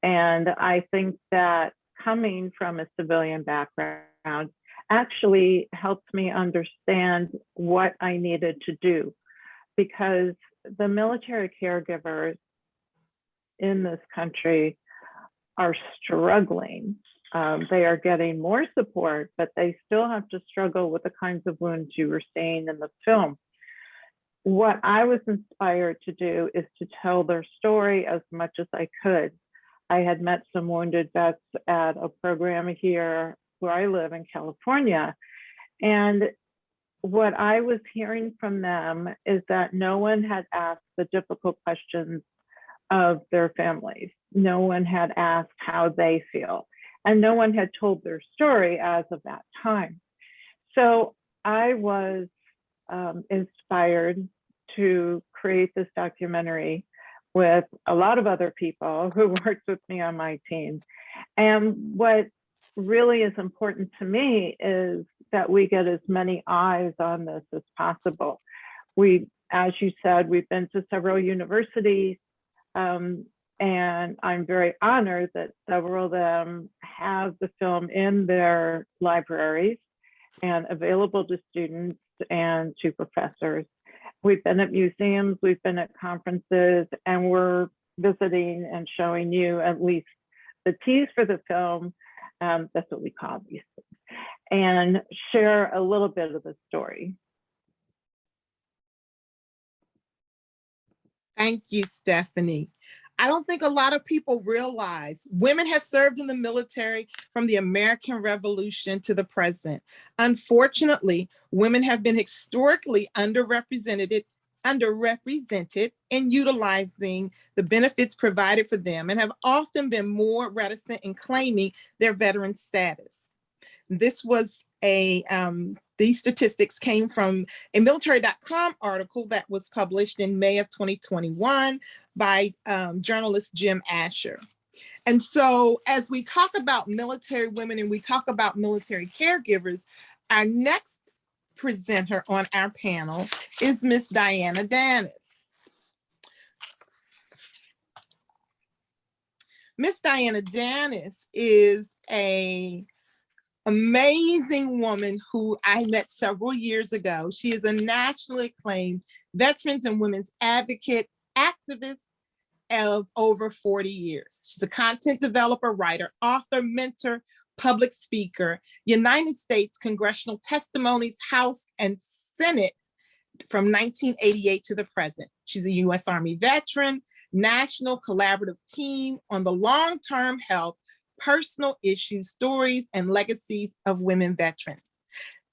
And I think that coming from a civilian background actually helped me understand what I needed to do, because the military caregivers in this country are struggling. They are getting more support, but they still have to struggle with the kinds of wounds you were seeing in the film. What I was inspired to do is to tell their story as much as I could. I had met some wounded vets at a program here where I live in California. And what I was hearing from them is that no one had asked the difficult questions of their families. No one had asked how they feel, and no one had told their story as of that time. So I was inspired to create this documentary with a lot of other people who worked with me on my team. And what really is important to me is that we get as many eyes on this as possible. As you said, we've been to several universities, and I'm very honored that several of them have the film in their libraries and available to students and to professors. We've been at museums, we've been at conferences, and we're visiting and showing you at least the tease for the film. That's what we call these things, and share a little bit of the story. Thank you, Stephanie. I don't think a lot of people realize women have served in the military from the American Revolution to the present. Unfortunately, women have been historically underrepresented in utilizing the benefits provided for them and have often been more reticent in claiming their veteran status. This was these statistics came from a military.com article that was published in May of 2021 by journalist Jim Asher. And so as we talk about military women and we talk about military caregivers, our next presenter on our panel is Miss Diana Danis. Miss Diana Danis is an amazing woman who I met several years ago. She is a nationally acclaimed veterans and women's advocate, activist of over 40 years. She's a content developer, writer, author, mentor, public speaker, United States Congressional Testimonies, House and Senate from 1988 to the present. She's a U.S. Army veteran, National Collaborative Team on the Long-Term Health, Personal Issues, Stories, and Legacies of Women Veterans.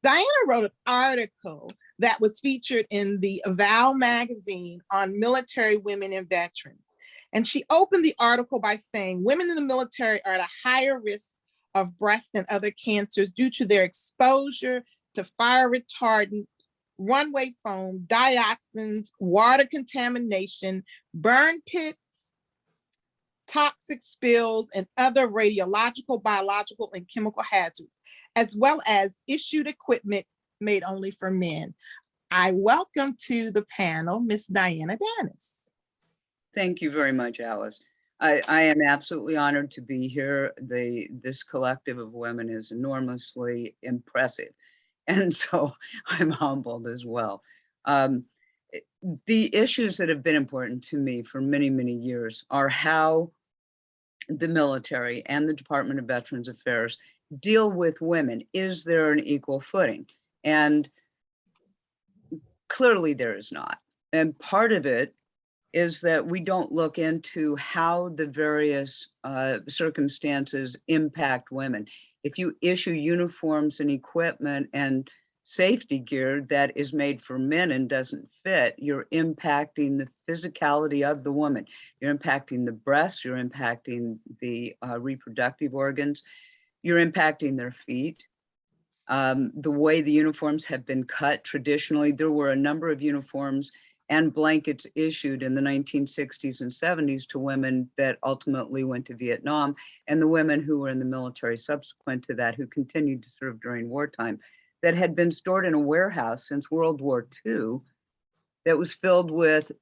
Diana wrote an article that was featured in the Avow magazine on military women and veterans. And she opened the article by saying, women in the military are at a higher risk of breast and other cancers due to their exposure to fire retardant, runway foam, dioxins, water contamination, burn pits, toxic spills, and other radiological, biological, and chemical hazards, as well as issued equipment made only for men. I welcome to the panel, Ms. Diana Dennis. Thank you very much, Alice. I am absolutely honored to be here. This collective of women is enormously impressive. And so I'm humbled as well. The issues that have been important to me for many, many years are how the military and the Department of Veterans Affairs deal with women. Is there an equal footing? And clearly there is not. And part of it is that we don't look into how the various circumstances impact women. If you issue uniforms and equipment and safety gear that is made for men and doesn't fit, you're impacting the physicality of the woman. You're impacting the breasts, you're impacting the reproductive organs, you're impacting their feet. The way the uniforms have been cut traditionally, there were a number of uniforms and blankets issued in the 1960s and 70s to women that ultimately went to Vietnam, and the women who were in the military subsequent to that who continued to serve during wartime, that had been stored in a warehouse since World War II that was filled with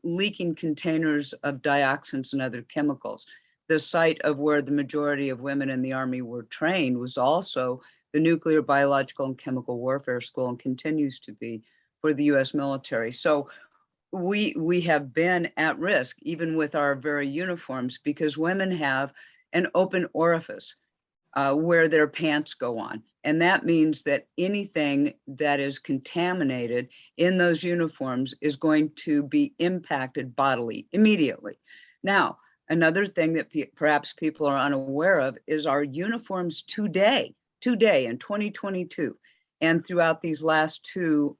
leaking containers of dioxins and other chemicals. The site of where the majority of women in the Army were trained was also the Nuclear, Biological, and Chemical Warfare School, and continues to be for the US military. So we have been at risk, even with our very uniforms, because women have an open orifice where their pants go on. And that means that anything that is contaminated in those uniforms is going to be impacted bodily immediately. Now, another thing that perhaps people are unaware of is our uniforms today in 2022, and throughout these last two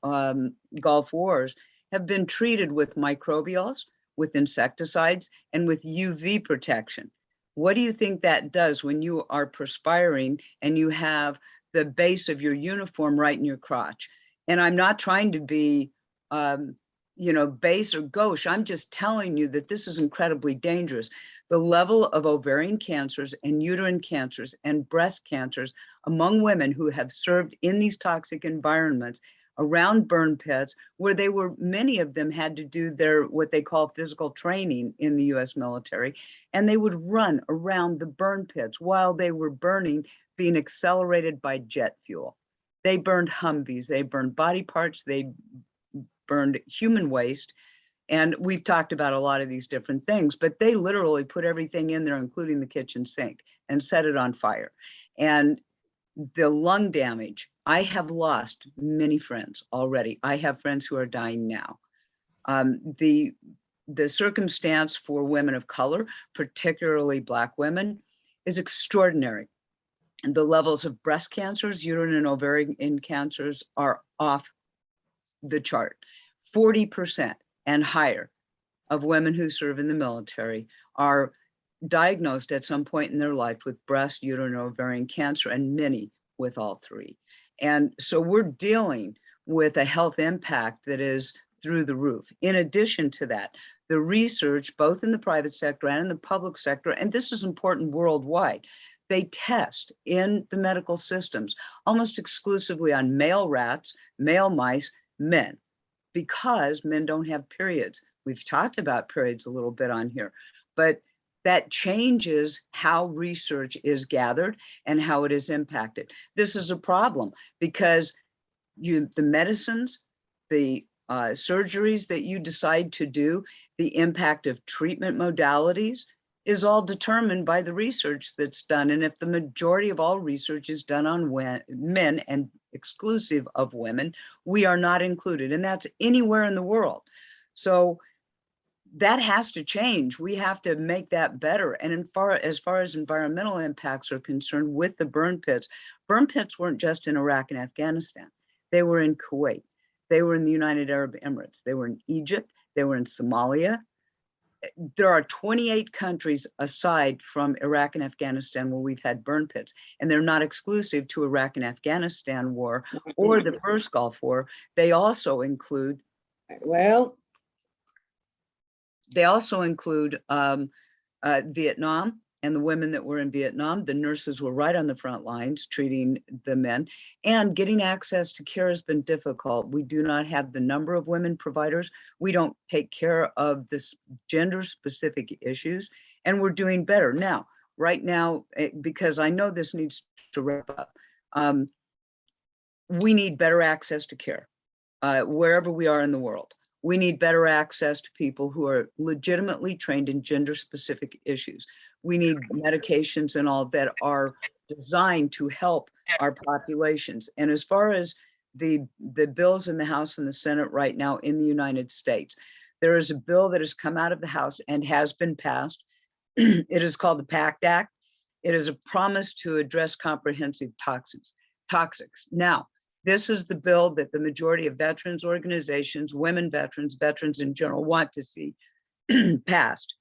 Gulf Wars, have been treated with microbials, with insecticides, and with UV protection. What do you think that does when you are perspiring and you have the base of your uniform right in your crotch? And I'm not trying to be, base or gauche. I'm just telling you that this is incredibly dangerous. The level of ovarian cancers and uterine cancers and breast cancers among women who have served in these toxic environments around burn pits, where many of them had to do their, what they call physical training in the US military, and they would run around the burn pits while they were burning, being accelerated by jet fuel. They burned Humvees, they burned body parts, they burned human waste. And we've talked about a lot of these different things, but they literally put everything in there, including the kitchen sink, and set it on fire. And the lung damage, I have lost many friends already. I have friends who are dying now. The circumstance for women of color, particularly Black women, is extraordinary. And the levels of breast cancers, uterine and ovarian cancers are off the chart. 40% and higher of women who serve in the military are diagnosed at some point in their life with breast, uterine, or ovarian cancer, and many with all three. And so we're dealing with a health impact that is through the roof. In addition to that, the research, both in the private sector and in the public sector, and this is important worldwide, they test in the medical systems almost exclusively on male rats, male mice, men, because men don't have periods. We've talked about periods a little bit on here, but that changes how research is gathered and how it is impacted. This is a problem because the medicines, the surgeries that you decide to do, the impact of treatment modalities is all determined by the research that's done. And if the majority of all research is done on men and exclusive of women, we are not included, and that's anywhere in the world. So that has to change. We have to make that better. And as far as environmental impacts are concerned with the burn pits weren't just in Iraq and Afghanistan. They were in Kuwait. They were in the United Arab Emirates. They were in Egypt. They were in Somalia. There are 28 countries aside from Iraq and Afghanistan where we've had burn pits, and they're not exclusive to Iraq and Afghanistan war or the first Gulf War. They also include, Vietnam and the women that were in Vietnam. The nurses were right on the front lines treating the men, and getting access to care has been difficult. We do not have the number of women providers. We don't take care of this gender specific issues, and we're doing better now. Right now, because I know this needs to wrap up, we need better access to care wherever we are in the world. We need better access to people who are legitimately trained in gender specific issues. We need medications and all that are designed to help our populations. And as far as the bills in the House and the Senate right now in the United States, there is a bill that has come out of the House and has been passed. It is called the Pact Act. It is a promise to address comprehensive toxics. Now, this is the bill that the majority of veterans organizations, women veterans, veterans in general want to see passed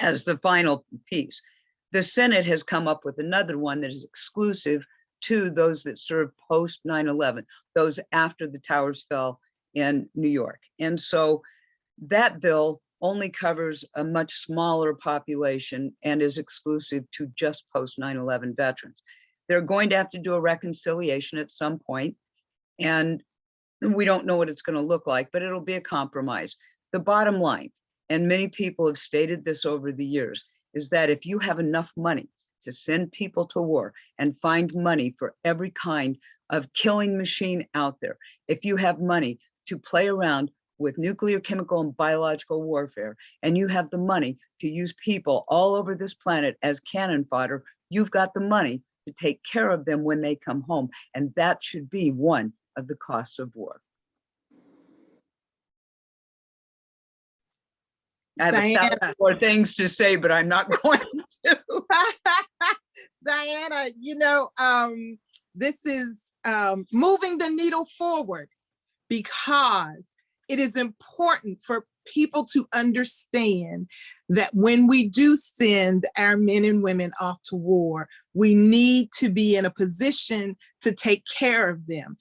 as the final piece. The Senate has come up with another one that is exclusive to those that served post 9/11, those after the towers fell in New York. And so that bill only covers a much smaller population and is exclusive to just post 9/11 veterans. They're going to have to do a reconciliation at some point, and we don't know what it's going to look like, but it'll be a compromise. The bottom line, and many people have stated this over the years, is that if you have enough money to send people to war and find money for every kind of killing machine out there, if you have money to play around with nuclear, chemical, and biological warfare, and you have the money to use people all over this planet as cannon fodder, you've got the money to take care of them when they come home. And that should be one of the costs of war. I have Diana. 1,000 more things to say, but I'm not going to. Diana, this is moving the needle forward, because it is important for people to understand that when we do send our men and women off to war, we need to be in a position to take care of them.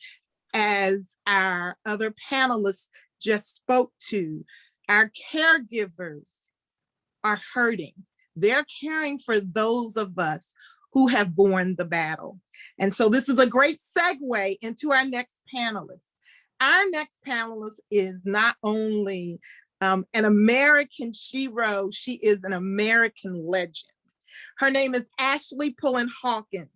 As our other panelists just spoke to, our caregivers are hurting. They're caring for those of us who have borne the battle. And so this is a great segue into our next panelist. Our next panelist is not only an American hero, she is an American legend. Her name is Ashley Pullen Hawkins.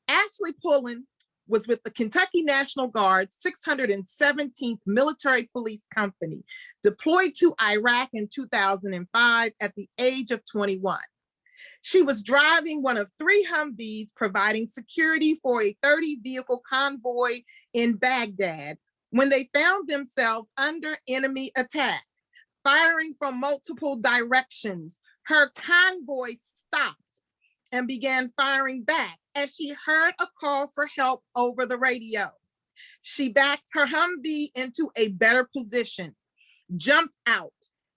Ashley Pullen was with the Kentucky National Guard 617th Military Police Company, deployed to Iraq in 2005 at the age of 21. She was driving one of 3 Humvees providing security for a 30-vehicle convoy in Baghdad when they found themselves under enemy attack. Firing from multiple directions, her convoy stopped and began firing back as she heard a call for help over the radio. She backed her Humvee into a better position, jumped out,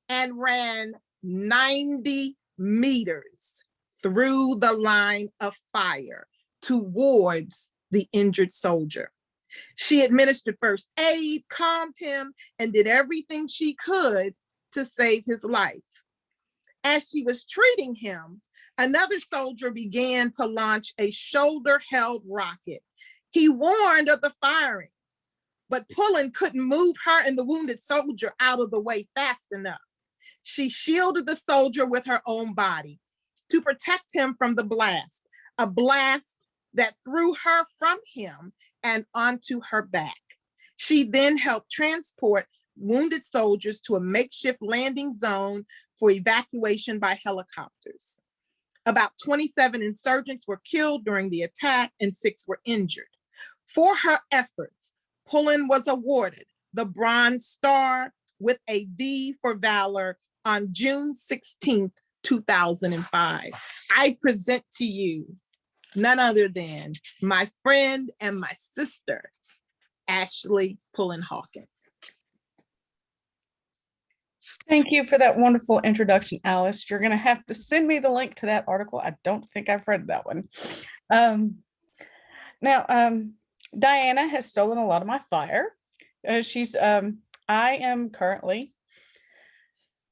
and ran 90 meters through the line of fire towards the injured soldier. She administered first aid, calmed him, and did everything she could to save his life. As she was treating him, another soldier began to launch a shoulder-held rocket. He warned of the firing, but Pullen couldn't move her and the wounded soldier out of the way fast enough. She shielded the soldier with her own body to protect him from the blast, a blast that threw her from him and onto her back. She then helped transport wounded soldiers to a makeshift landing zone for evacuation by helicopters. About 27 insurgents were killed during the attack and 6 were injured. For her efforts, Pullen was awarded the Bronze Star with a V for Valor on June 16th, 2005. I present to you none other than my friend and my sister, Ashley Pullen Hawkins. Thank you for that wonderful introduction, Alice. You're going to have to send me the link to that article. I don't think I've read that one. Diana has stolen a lot of my fire. I am currently,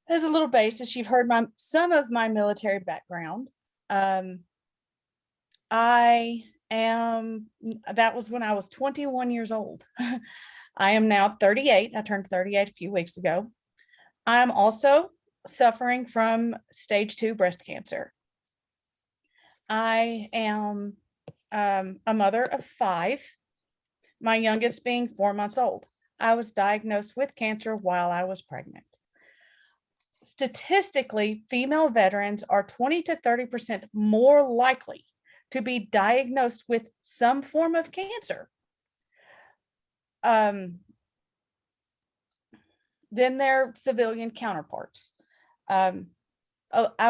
as a little basis, you've heard some of my military background. That was when I was 21 years old. I am now 38. I turned 38 a few weeks ago. I'm also suffering from stage 2 breast cancer. I am a mother of 5, my youngest being 4 months old. I was diagnosed with cancer while I was pregnant. Statistically, female veterans are 20 to 30% more likely to be diagnosed with some form of cancer than their civilian counterparts. I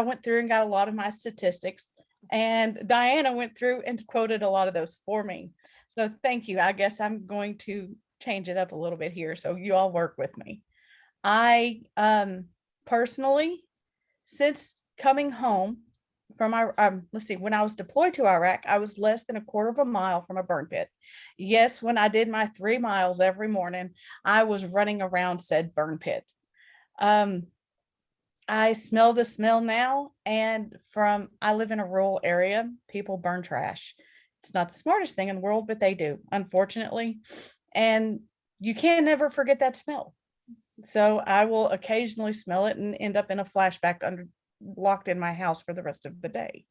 went through and got a lot of my statistics, and Diana went through and quoted a lot of those for me. So thank you. I guess I'm going to change it up a little bit here, so you all work with me. I personally, since coming home from when I was deployed to Iraq, I was less than a quarter of a mile from a burn pit. Yes, when I did my 3 miles every morning, I was running around said burn pit. I smell the smell now, and I live in a rural area, people burn trash. It's not the smartest thing in the world, but they do, unfortunately. And you can never forget that smell. So I will occasionally smell it and end up in a flashback locked in my house for the rest of the day.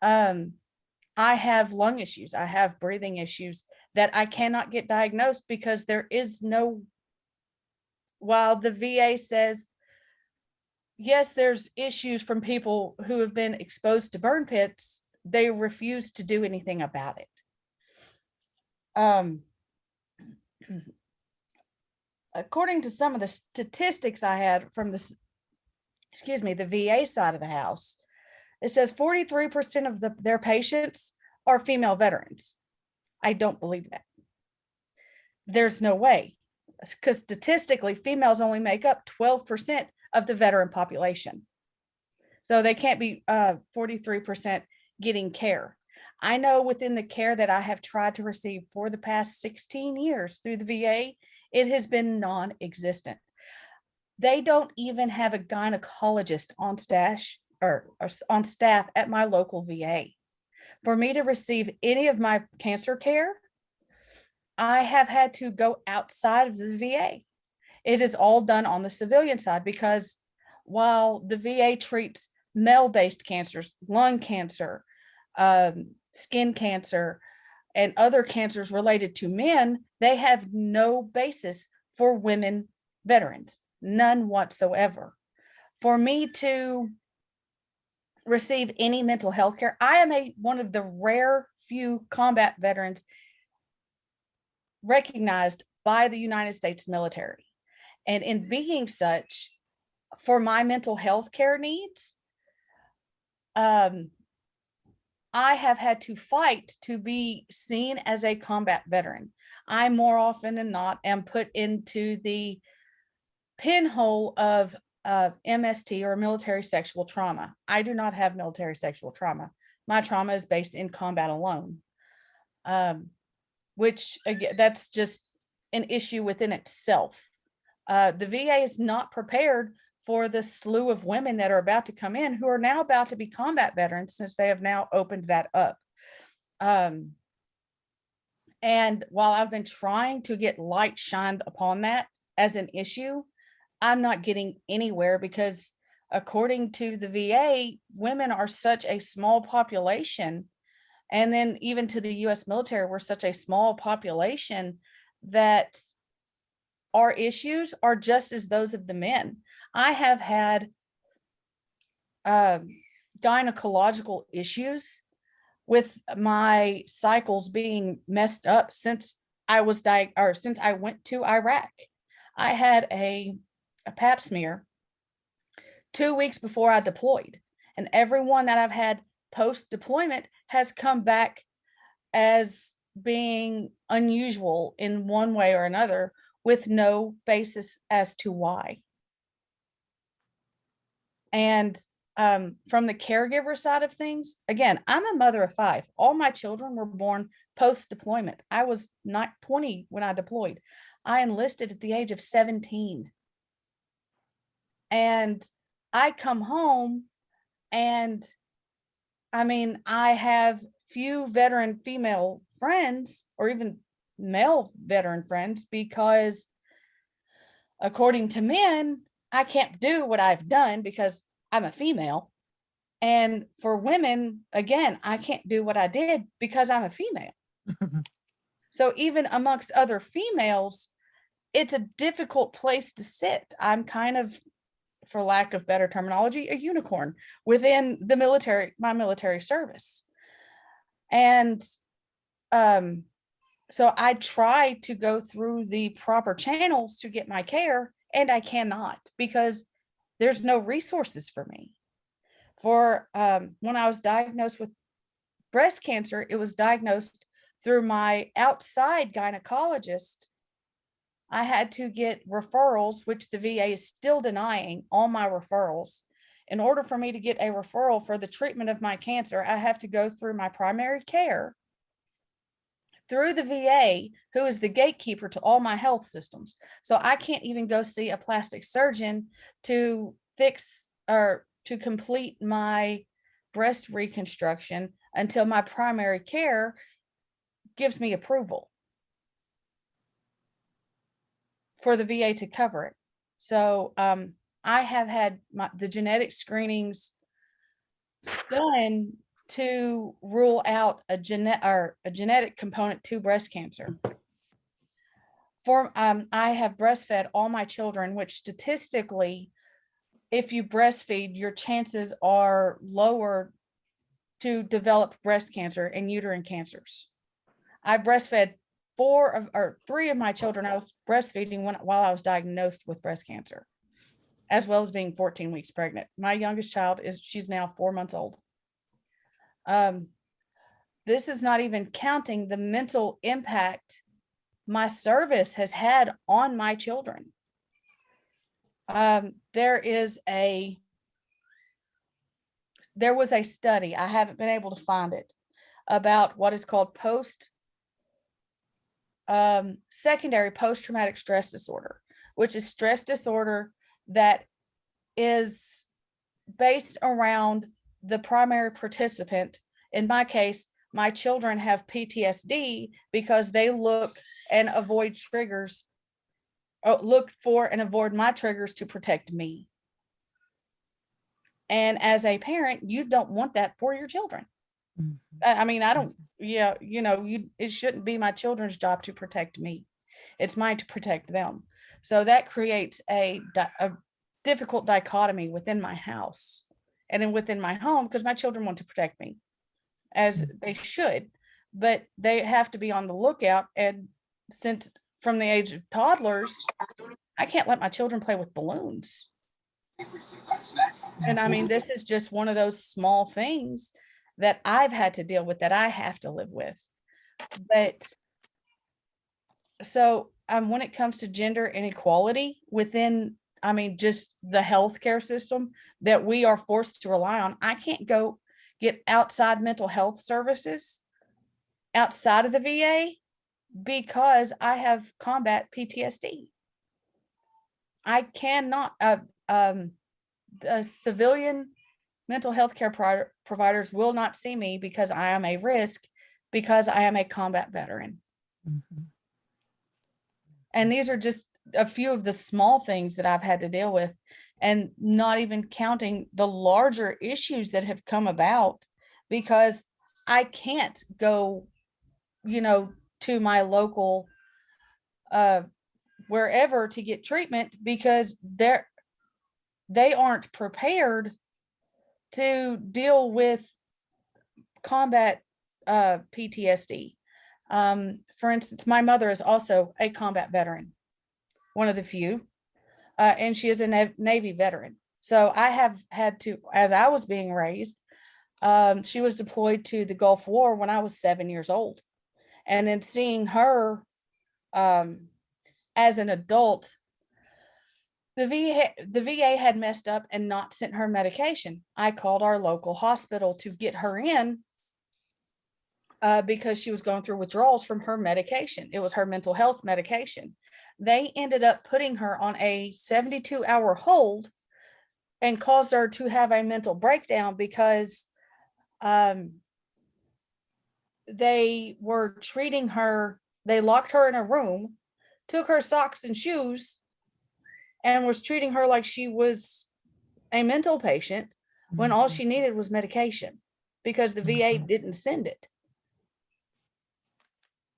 I have lung issues. I have breathing issues that I cannot get diagnosed because there is no, while the VA says, yes, there's issues from people who have been exposed to burn pits, they refuse to do anything about it. According to some of the statistics I had from the VA side of the house, it says 43% of their patients are female veterans. I don't believe that. There's no way, because statistically, females only make up 12% of the veteran population. So they can't be 43% getting care. I know within the care that I have tried to receive for the past 16 years through the VA, it has been non-existent. They don't even have a gynecologist on staff at my local VA. For me to receive any of my cancer care, I have had to go outside of the VA. It is all done on the civilian side, because while the VA treats male-based cancers, lung cancer, skin cancer, and other cancers related to men, they have no basis for women veterans, none whatsoever. For me to receive any mental health care, I am one of the rare few combat veterans recognized by the United States military. And in being such, for my mental health care needs, I have had to fight to be seen as a combat veteran. I more often than not am put into the pinhole of MST, or military sexual trauma. I do not have military sexual trauma. My trauma is based in combat alone, which again, that's just an issue within itself. The VA is not prepared for the slew of women that are about to come in, who are now about to be combat veterans, since they have now opened that up. And while I've been trying to get light shined upon that as an issue, I'm not getting anywhere, because according to the VA, women are such a small population. And then even to the US military, we're such a small population that our issues are just as those of the men. I have had gynecological issues with my cycles being messed up since I went to Iraq. I had a pap smear 2 weeks before I deployed, and everyone that I've had post-deployment has come back as being unusual in one way or another with no basis as to why. And from the caregiver side of things, again, I'm a mother of 5. All my children were born post-deployment. I was not 20 when I deployed. I enlisted at the age of 17. And I come home and I mean, I have few veteran female friends or even male veteran friends because according to men, I can't do what I've done because I'm a female. And for women, again, I can't do what I did because I'm a female. So even amongst other females, it's a difficult place to sit. I'm kind of, for lack of better terminology, a unicorn within the military, my military service. And so I try to go through the proper channels to get my care, and I cannot because there's no resources for me. For when I was diagnosed with breast cancer, it was diagnosed through my outside gynecologist. I had to get referrals, which the VA is still denying all my referrals. In order for me to get a referral for the treatment of my cancer, I have to go through my primary care, through the VA, who is the gatekeeper to all my health systems. So I can't even go see a plastic surgeon to fix or to complete my breast reconstruction until my primary care gives me approval for the VA to cover it. So I have had the genetic screenings done to rule out a genetic component to breast cancer. I have breastfed all my children, which statistically, if you breastfeed, your chances are lower to develop breast cancer and uterine cancers. I breastfed 3 of my children. I was breastfeeding while I was diagnosed with breast cancer, as well as being 14 weeks pregnant. My youngest child she's now 4 months old. This is not even counting the mental impact my service has had on my children. There was a study, I haven't been able to find it, about what is called secondary post-traumatic stress disorder, which is stress disorder that is based around the primary participant. In my case, my children have PTSD because they look and avoid triggers, look for and avoid my triggers to protect me. And as a parent, you don't want that for your children. I mean, I don't, it shouldn't be my children's job to protect me. It's mine to protect them. So that creates a difficult dichotomy within my house and then within my home, because my children want to protect me, as they should, but they have to be on the lookout. And since from the age of toddlers, I can't let my children play with balloons. And I mean, this is just one of those small things that I've had to deal with, that I have to live with. But so when it comes to gender inequality within, I mean, just the healthcare system that we are forced to rely on, I can't go get outside mental health services outside of the VA because I have combat PTSD. I cannot, civilian mental health care providers will not see me because I am a risk, because I am a combat veteran. And these are just a few of the small things that I've had to deal with, and not even counting the larger issues that have come about because I can't go, to my local, wherever to get treatment because they aren't prepared to deal with combat PTSD. For instance, my mother is also a combat veteran. one of the few, and she is a Navy veteran. So I have had to, as I was being raised, she was deployed to the Gulf War when I was 7 years old. And then seeing her as an adult, the VA had messed up and not sent her medication. I called our local hospital to get her in because she was going through withdrawals from her medication. It was her mental health medication. They ended up putting her on a 72-hour hold and caused her to have a mental breakdown because they were treating her, they locked her in a room, took her socks and shoes, and was treating her like she was a mental patient when all she needed was medication because the VA didn't send it.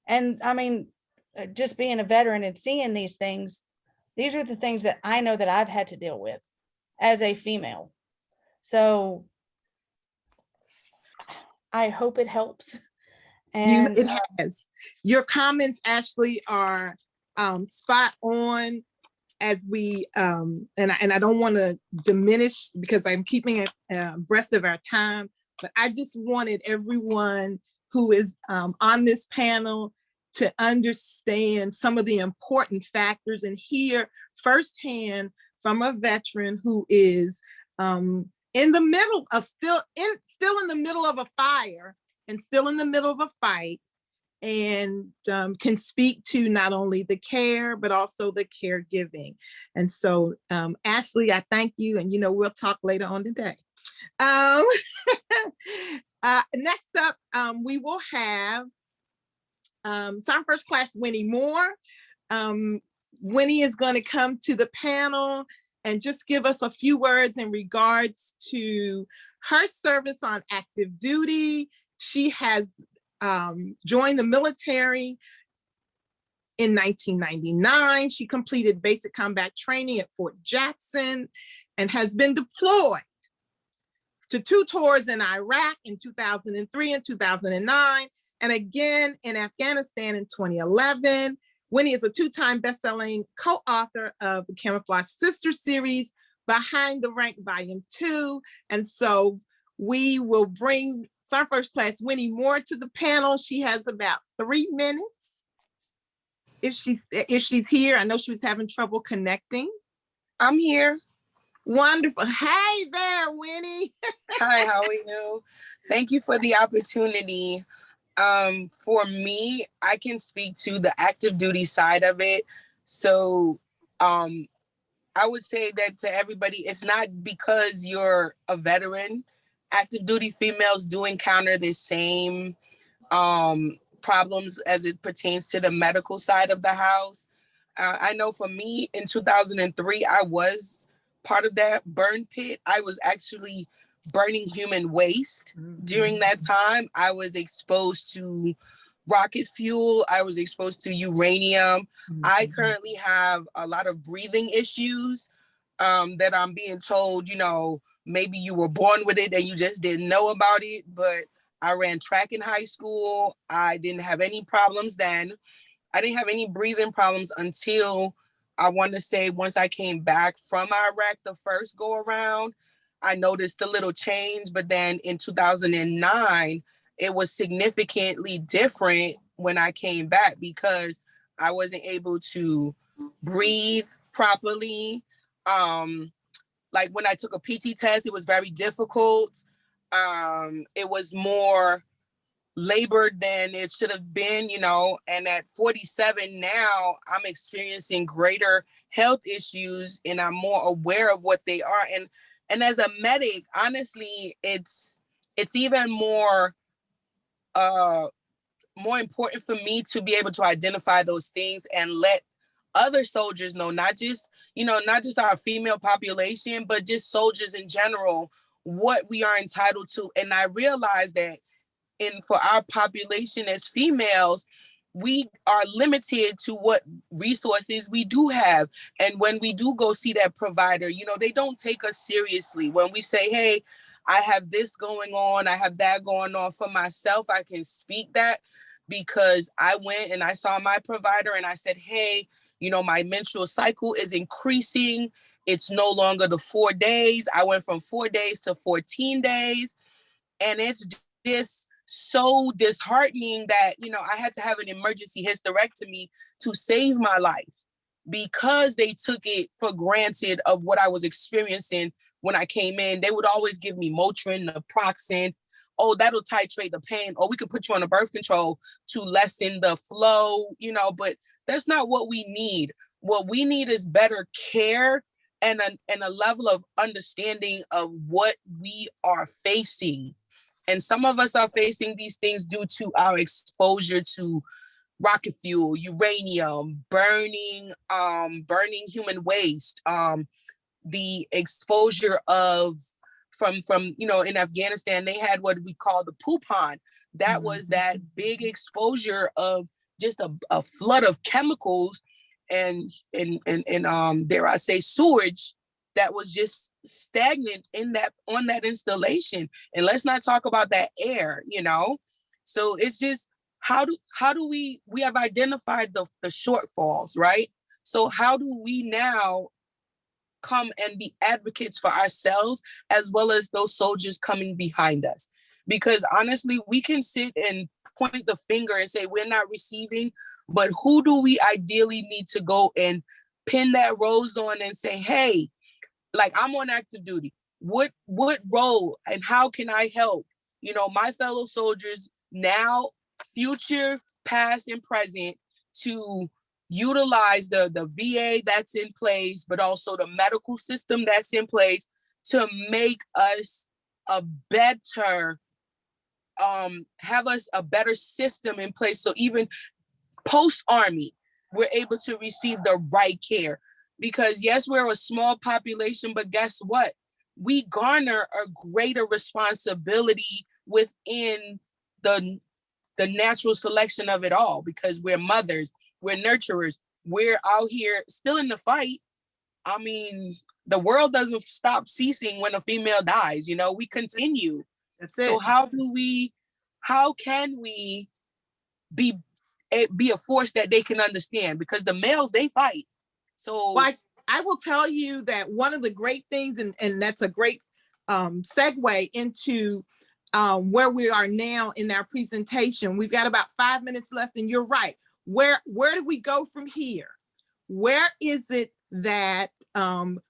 And I mean, just being a veteran and seeing these things, these are the things that I know that I've had to deal with as a female. So I hope it helps. And it has. Your comments, Ashley, are spot on. As we and I don't want to diminish because I'm keeping it abreast of our time, but I just wanted everyone who is on this panel to understand some of the important factors and hear firsthand from a veteran who is in the middle of still in the middle of a fire and still in the middle of a fight, and can speak to not only the care, but also the caregiving. And so, Ashley, I thank you. And, we'll talk later on today. Next up, we will have Sergeant First Class Winnie Moore. Winnie is going to come to the panel and just give us a few words in regards to her service on active duty. She has joined the military in 1999. She completed basic combat training at Fort Jackson and has been deployed to 2 tours in Iraq in 2003 and 2009, and again in Afghanistan in 2011. Winnie is a 2-time best-selling co-author of the Camouflage Sister series, Behind the Rank Volume 2. And so we will bring Sergeant First Class Winnie Moore to the panel. She has about 3 minutes. If she's here, I know she was having trouble connecting. I'm here. Wonderful. Hey there, Winnie. Hi, how are you? Thank you for the opportunity. For me, I can speak to the active duty side of it. So I would say that to everybody, it's not because you're a veteran. Active duty females do encounter the same problems as it pertains to the medical side of the house. I know for me in 2003, I was part of that burn pit. I was actually burning human waste. During that time, I was exposed to rocket fuel. I was exposed to uranium. I currently have a lot of breathing issues that I'm being told, maybe you were born with it and you just didn't know about it. But I ran track in high school. I didn't have any problems then. I didn't have any breathing problems until I want to say once I came back from Iraq the first go around. I noticed a little change, but then in 2009, it was significantly different when I came back because I wasn't able to breathe properly. Like when I took a PT test, it was very difficult. It was more labored than it should have been, and at 47 now, I'm experiencing greater health issues and I'm more aware of what they are. And as a medic, honestly, it's even more important for me to be able to identify those things and let other soldiers know, not just our female population, but just soldiers in general, what we are entitled to. And I realized that for our population as females, we are limited to what resources we do have. And when we do go see that provider, they don't take us seriously. When we say, hey, I have this going on, I have that going on. For myself, I can speak that because I went and I saw my provider and I said, hey, My menstrual cycle is increasing. It's no longer the 4 days. I went from 4 days to 14 days. And it's just so disheartening that, I had to have an emergency hysterectomy to save my life because they took it for granted of what I was experiencing when I came in. They would always give me Motrin, naproxen. Oh, that'll titrate the pain. Or we could put you on a birth control to lessen the flow, but that's not what we need. What we need is better care and a level of understanding of what we are facing. And some of us are facing these things due to our exposure to rocket fuel, uranium, burning human waste, the exposure of from in Afghanistan, they had what we call the poupon. That was that big exposure of just a flood of chemicals and dare I say sewage that was just stagnant on that installation. And let's not talk about that air, So it's just how do we have identified the shortfalls, right? So how do we now come and be advocates for ourselves as well as those soldiers coming behind us? Because honestly, we can sit and point the finger and say we're not receiving, but who do we ideally need to go and pin that rose on and say, hey, like I'm on active duty. What role and how can I help, my fellow soldiers now, future, past, and present to utilize the VA that's in place, but also the medical system that's in place to make us a better, have us a better system in place. So even post-Army, we're able to receive the right care. Because yes, we're a small population, but guess what? We garner a greater responsibility within the natural selection of it all, because we're mothers, we're nurturers, we're out here still in the fight. I mean, the world doesn't stop ceasing when a female dies, we continue. That's it. So how can we be a force that they can understand? Because the males, they fight. So I will tell you that one of the great things, and that's a great segue into where we are now in our presentation. We've got about 5 minutes left, and you're right. Where do we go from here? Where is it that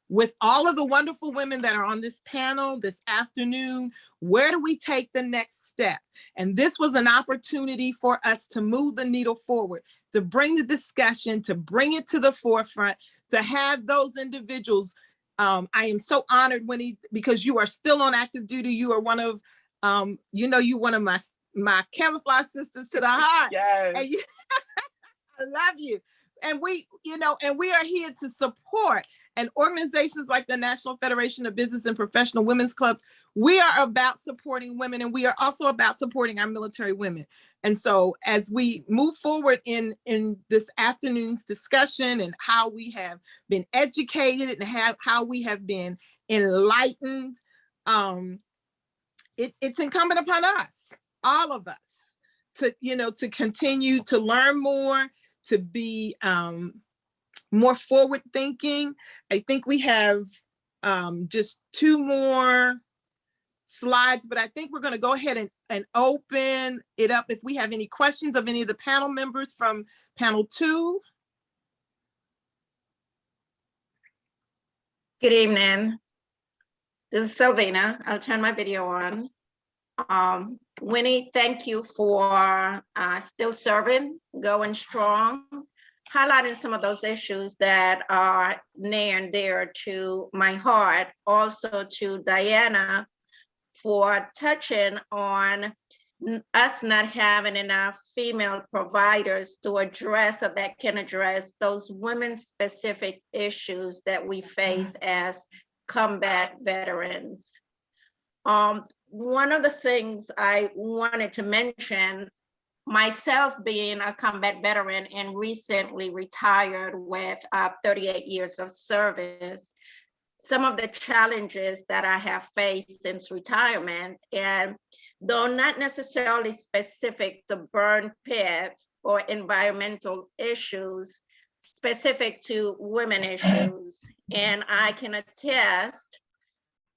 with all of the wonderful women that are on this panel this afternoon, where do we take the next step? And this was an opportunity for us to move the needle forward, to bring the discussion, to bring it to the forefront, to have those individuals. I am so honored, Winnie, because you are still on active duty. You are one of, you're one of my camouflage sisters to the heart. Yes. And I love you. And we are here to support, and organizations like the National Federation of Business and Professional Women's Clubs, we are about supporting women, and we are also about supporting our military women. And so as we move forward in this afternoon's discussion and how we have been educated and how we have been enlightened, it's incumbent upon us, all of us, to continue to learn more, to be more forward thinking. I think we have just 2 more slides, but I think we're going to go ahead and open it up if we have any questions of any of the panel members from panel 2. Good evening. This is Sylvina. I'll turn my video on. Winnie, thank you for still serving, going strong, highlighting some of those issues that are near and dear to my heart. Also to Diana for touching on us not having enough female providers to address, or that can address those women-specific issues that we face as combat veterans. One of the things I wanted to mention, myself being a combat veteran and recently retired with 38 years of service, some of the challenges that I have faced since retirement, and though not necessarily specific to burn pit or environmental issues, specific to women issues. And I can attest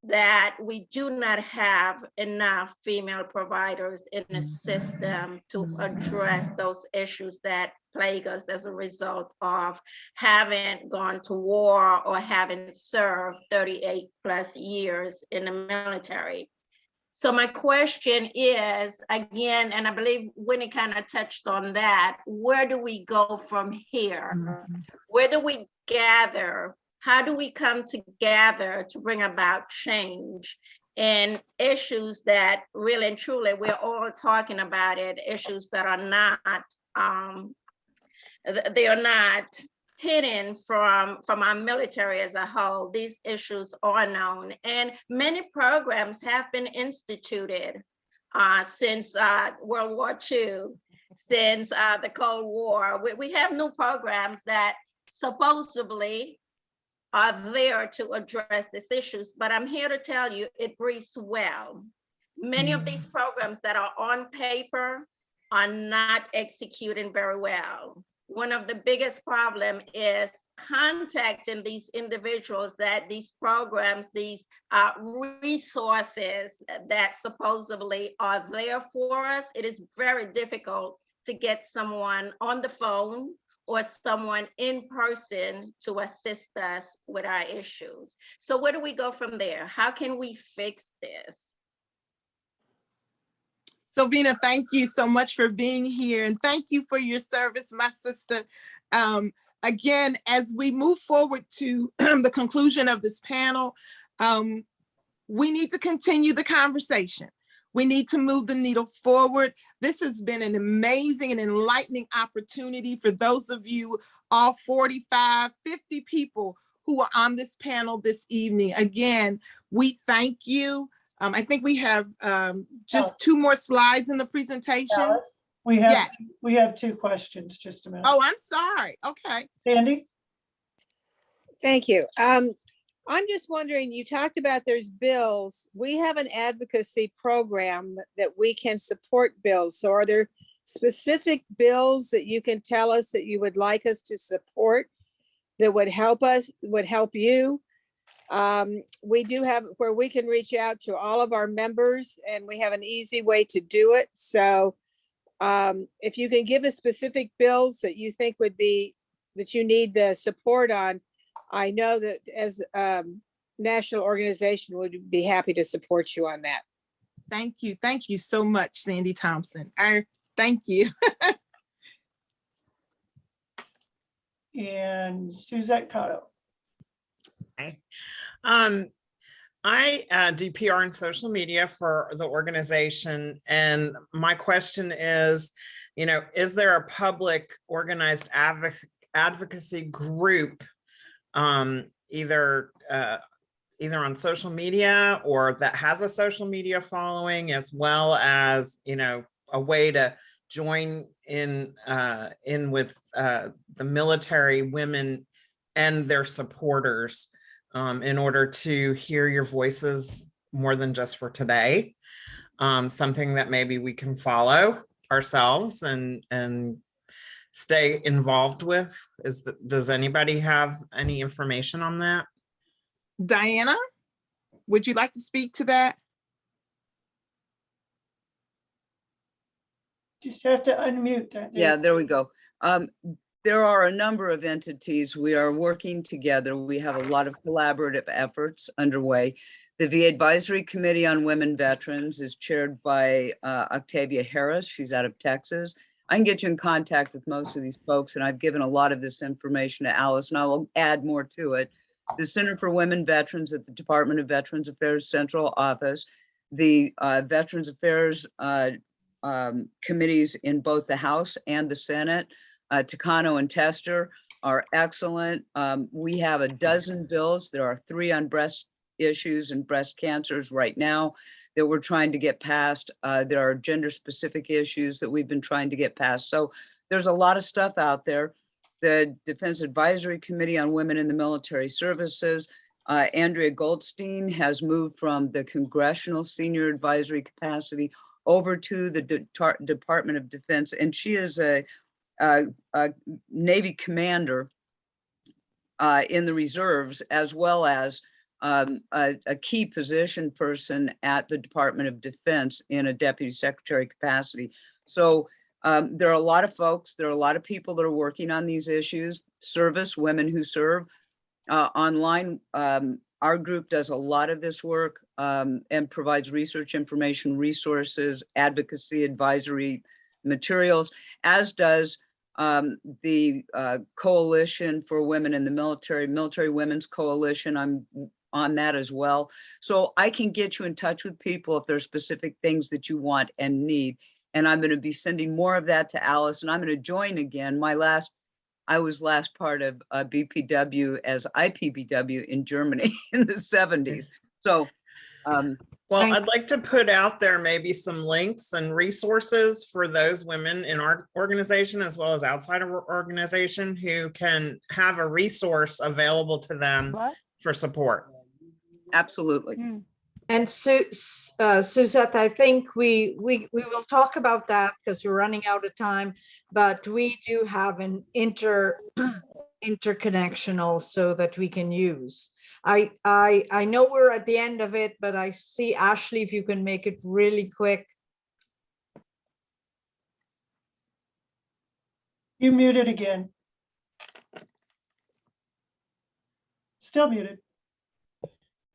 that we do not have enough female providers in the system to address those issues that plague us as a result of having gone to war or having served 38 plus years in the military. So my question is, again, and I believe Winnie kind of touched on that, where do we go from here? Where do we gather? How do we come together to bring about change in issues that really and truly we're all talking about it, issues that are not, they are not hidden from our military as a whole. These issues are known, and many programs have been instituted since World War II, since the Cold War. We have new programs that supposedly are there to address these issues, but I'm here to tell you it breathes well. Many of these programs that are on paper are not executing very well. One of the biggest problem is contacting these individuals that these programs, these resources that supposedly are there for us. It is very difficult to get someone on the phone or someone in person to assist us with our issues. So where do we go from there? How can we fix this? Sylvina, thank you so much for being here, and thank you for your service, my sister. Again, as we move forward to the conclusion of this panel, we need to continue the conversation. We need to move the needle forward. This has been an amazing and enlightening opportunity for those of you, all 45, 50 people who are on this panel this evening. Again, we thank you. I think we have just 2 more slides in the presentation. Alice, we have 2 questions, just a minute. Oh, I'm sorry. Okay. Sandy? Thank you. I'm just wondering, you talked about there's bills. We have an advocacy program that we can support bills. So are there specific bills that you can tell us that you would like us to support that would help us, would help you? We do have where we can reach out to all of our members, and we have an easy way to do it. So if you can give us specific bills that you think would be, that you need the support on, I know that as a national organization would be happy to support you on that. Thank you. Thank you so much, Sandy Thompson. Thank you. And Suzette Cotto. Okay. I do PR and social media for the organization. And my question is, is there a public organized advocacy group, either on social media or that has a social media following, as well as, a way to join in with the military women and their supporters in order to hear your voices more than just for today. Something that maybe we can follow ourselves and stay involved with. Does anybody have any information on that? Diana, would you like to speak to that? Just have to unmute that. Yeah, there we go. There are a number of entities. We are working together. We have a lot of collaborative efforts underway. The VA Advisory Committee on Women Veterans is chaired by Octavia Harris. She's out of Texas. I can get you in contact with most of these folks, and I've given a lot of this information to Alice, and I will add more to it. The Center for Women Veterans at the Department of Veterans Affairs Central Office, the Veterans Affairs committees in both the House and the Senate, Takano and Tester are excellent. We have a dozen bills. There are 3 on breast issues and breast cancers right now that we're trying to get passed. There are gender specific issues that we've been trying to get passed. So there's a lot of stuff out there. The Defense Advisory Committee on Women in the Military Services, Andrea Goldstein has moved from the Congressional Senior Advisory capacity over to the Department of Defense, and she is a Navy commander in the reserves, as well as a key position person at the Department of Defense in a deputy secretary capacity. So there are a lot of folks, there are a lot of people that are working on these issues, service, women who serve online. Our group does a lot of this work and provides research information, resources, advocacy, advisory materials, as does the Coalition for Women in the Military Women's Coalition. I'm on that as well. So I can get you in touch with people if there's specific things that you want and need. And I'm going to be sending more of that to Alice, and I'm going to join again. I was last part of BPW as IPBW in Germany in the 70s. So, well, I'd like to put out there maybe some links and resources for those women in our organization, as well as outside of our organization, who can have a resource available to them for support. Absolutely. And Suzette, I think we will talk about that because we're running out of time, but we do have an interconnection also that we can use. I know we're at the end of it, but I see Ashley, if you can make it really quick. You muted again. Still muted.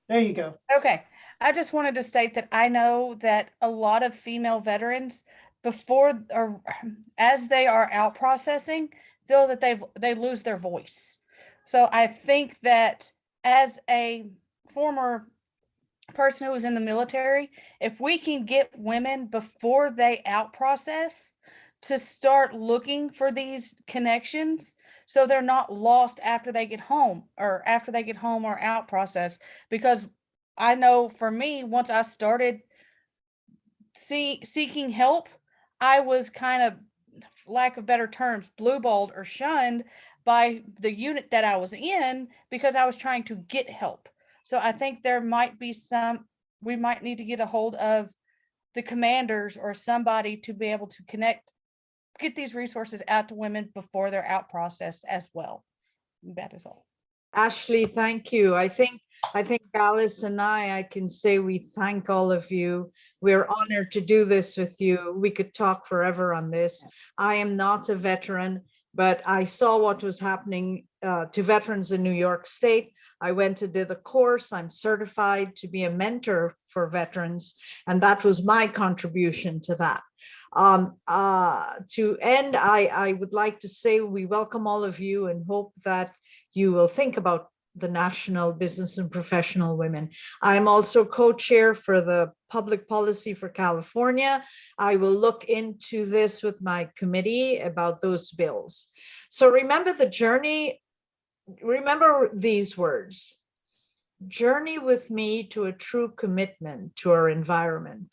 There you go. Okay. I just wanted to state that I know that a lot of female veterans, before or as they are out processing, feel that they lose their voice. So I think that as a former person who was in the military, if we can get women before they out process to start looking for these connections, so they're not lost after they get home or out process. Because I know for me, once I started seeking help, I was kind of, lack of better terms, blue-balled or shunned by the unit that I was in because I was trying to get help. So I think there might be we might need to get a hold of the commanders or somebody to be able to get these resources out to women before they're out processed as well. That is all. Ashley, thank you. I think Alice and I can say we thank all of you. We're honored to do this with you. We could talk forever on this. I am not a veteran, but I saw what was happening to veterans in New York State. I went and did a course. I'm certified to be a mentor for veterans, and that was my contribution to that. To end, I would like to say we welcome all of you and hope that you will think about the National Business and Professional Women. I'm also co-chair for the Public Policy for California. I will look into this with my committee about those bills. So remember the journey, remember these words: journey with me to a true commitment to our environment.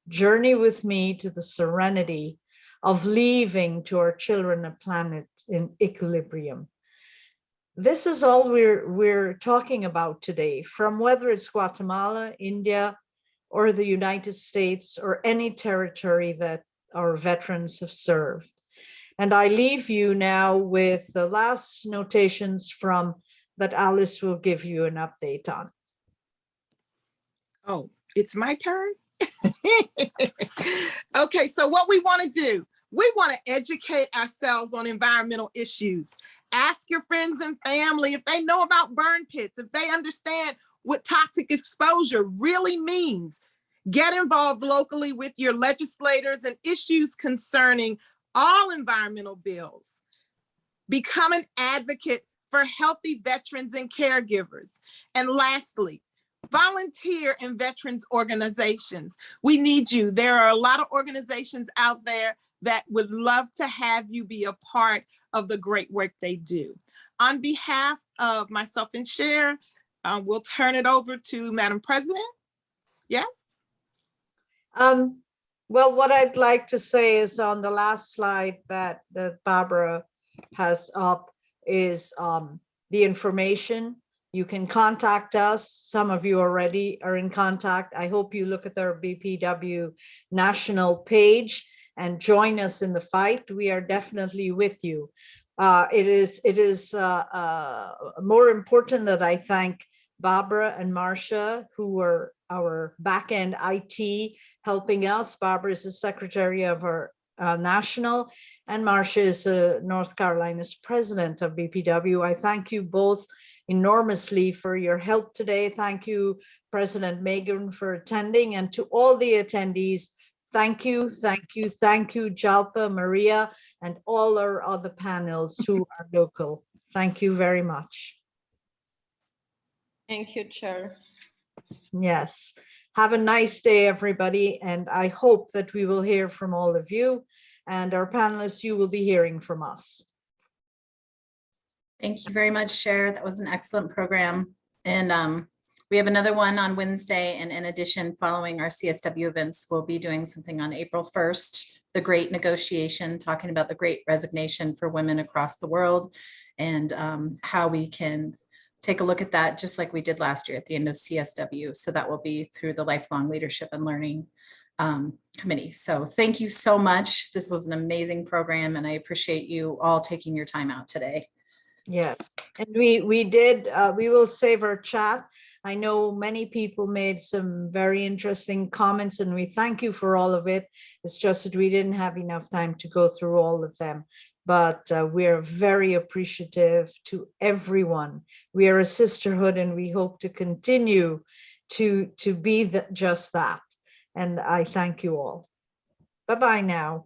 Journey with me to the serenity of leaving to our children a planet in equilibrium. This is all we're talking about today, from whether it's Guatemala, India, or the United States, or any territory that our veterans have served. And I leave you now with the last notations that Alice will give you an update on. Oh, it's my turn? Okay, so what we want to do, we want to educate ourselves on environmental issues. Ask your friends and family if they know about burn pits, if they understand what toxic exposure really means. Get involved locally with your legislators and issues concerning all environmental bills. Become an advocate for healthy veterans and caregivers. And lastly, volunteer in veterans organizations. We need you. There are a lot of organizations out there that would love to have you be a part of the great work they do. On behalf of myself and Cher, we'll turn it over to Madam President. Yes? Well, what I'd like to say is on the last slide that Barbara has up is the information. You can contact us. Some of you already are in contact. I hope you look at our BPW national page and join us in the fight. We are definitely with you. It is more important that I thank Barbara and Marcia, who were our back-end IT helping us. Barbara is the secretary of our national, and Marcia is North Carolina's president of BPW. I thank you both enormously for your help today. Thank you, President Megan, for attending, and to all the attendees, thank you, thank you, thank you, Jalpa, Maria, and all our other panels who are local. Thank you very much. Thank you, Chair. Yes. Have a nice day, everybody. And I hope that we will hear from all of you, and our panelists, you will be hearing from us. Thank you very much, Cher. That was an excellent program. And we have another one on Wednesday. And in addition, following our CSW events, we'll be doing something on April 1st, the Great Negotiation, talking about the Great Resignation for women across the world, and how we can take a look at that, just like we did last year at the end of CSW. So that will be through the Lifelong Leadership and Learning Committee. So thank you so much. This was an amazing program, and I appreciate you all taking your time out today. Yes, and we will save our chat. I know many people made some very interesting comments, and we thank you for all of it. It's just that we didn't have enough time to go through all of them. But we're very appreciative to everyone. We are a sisterhood, and we hope to continue to be just that. And I thank you all. Bye-bye now.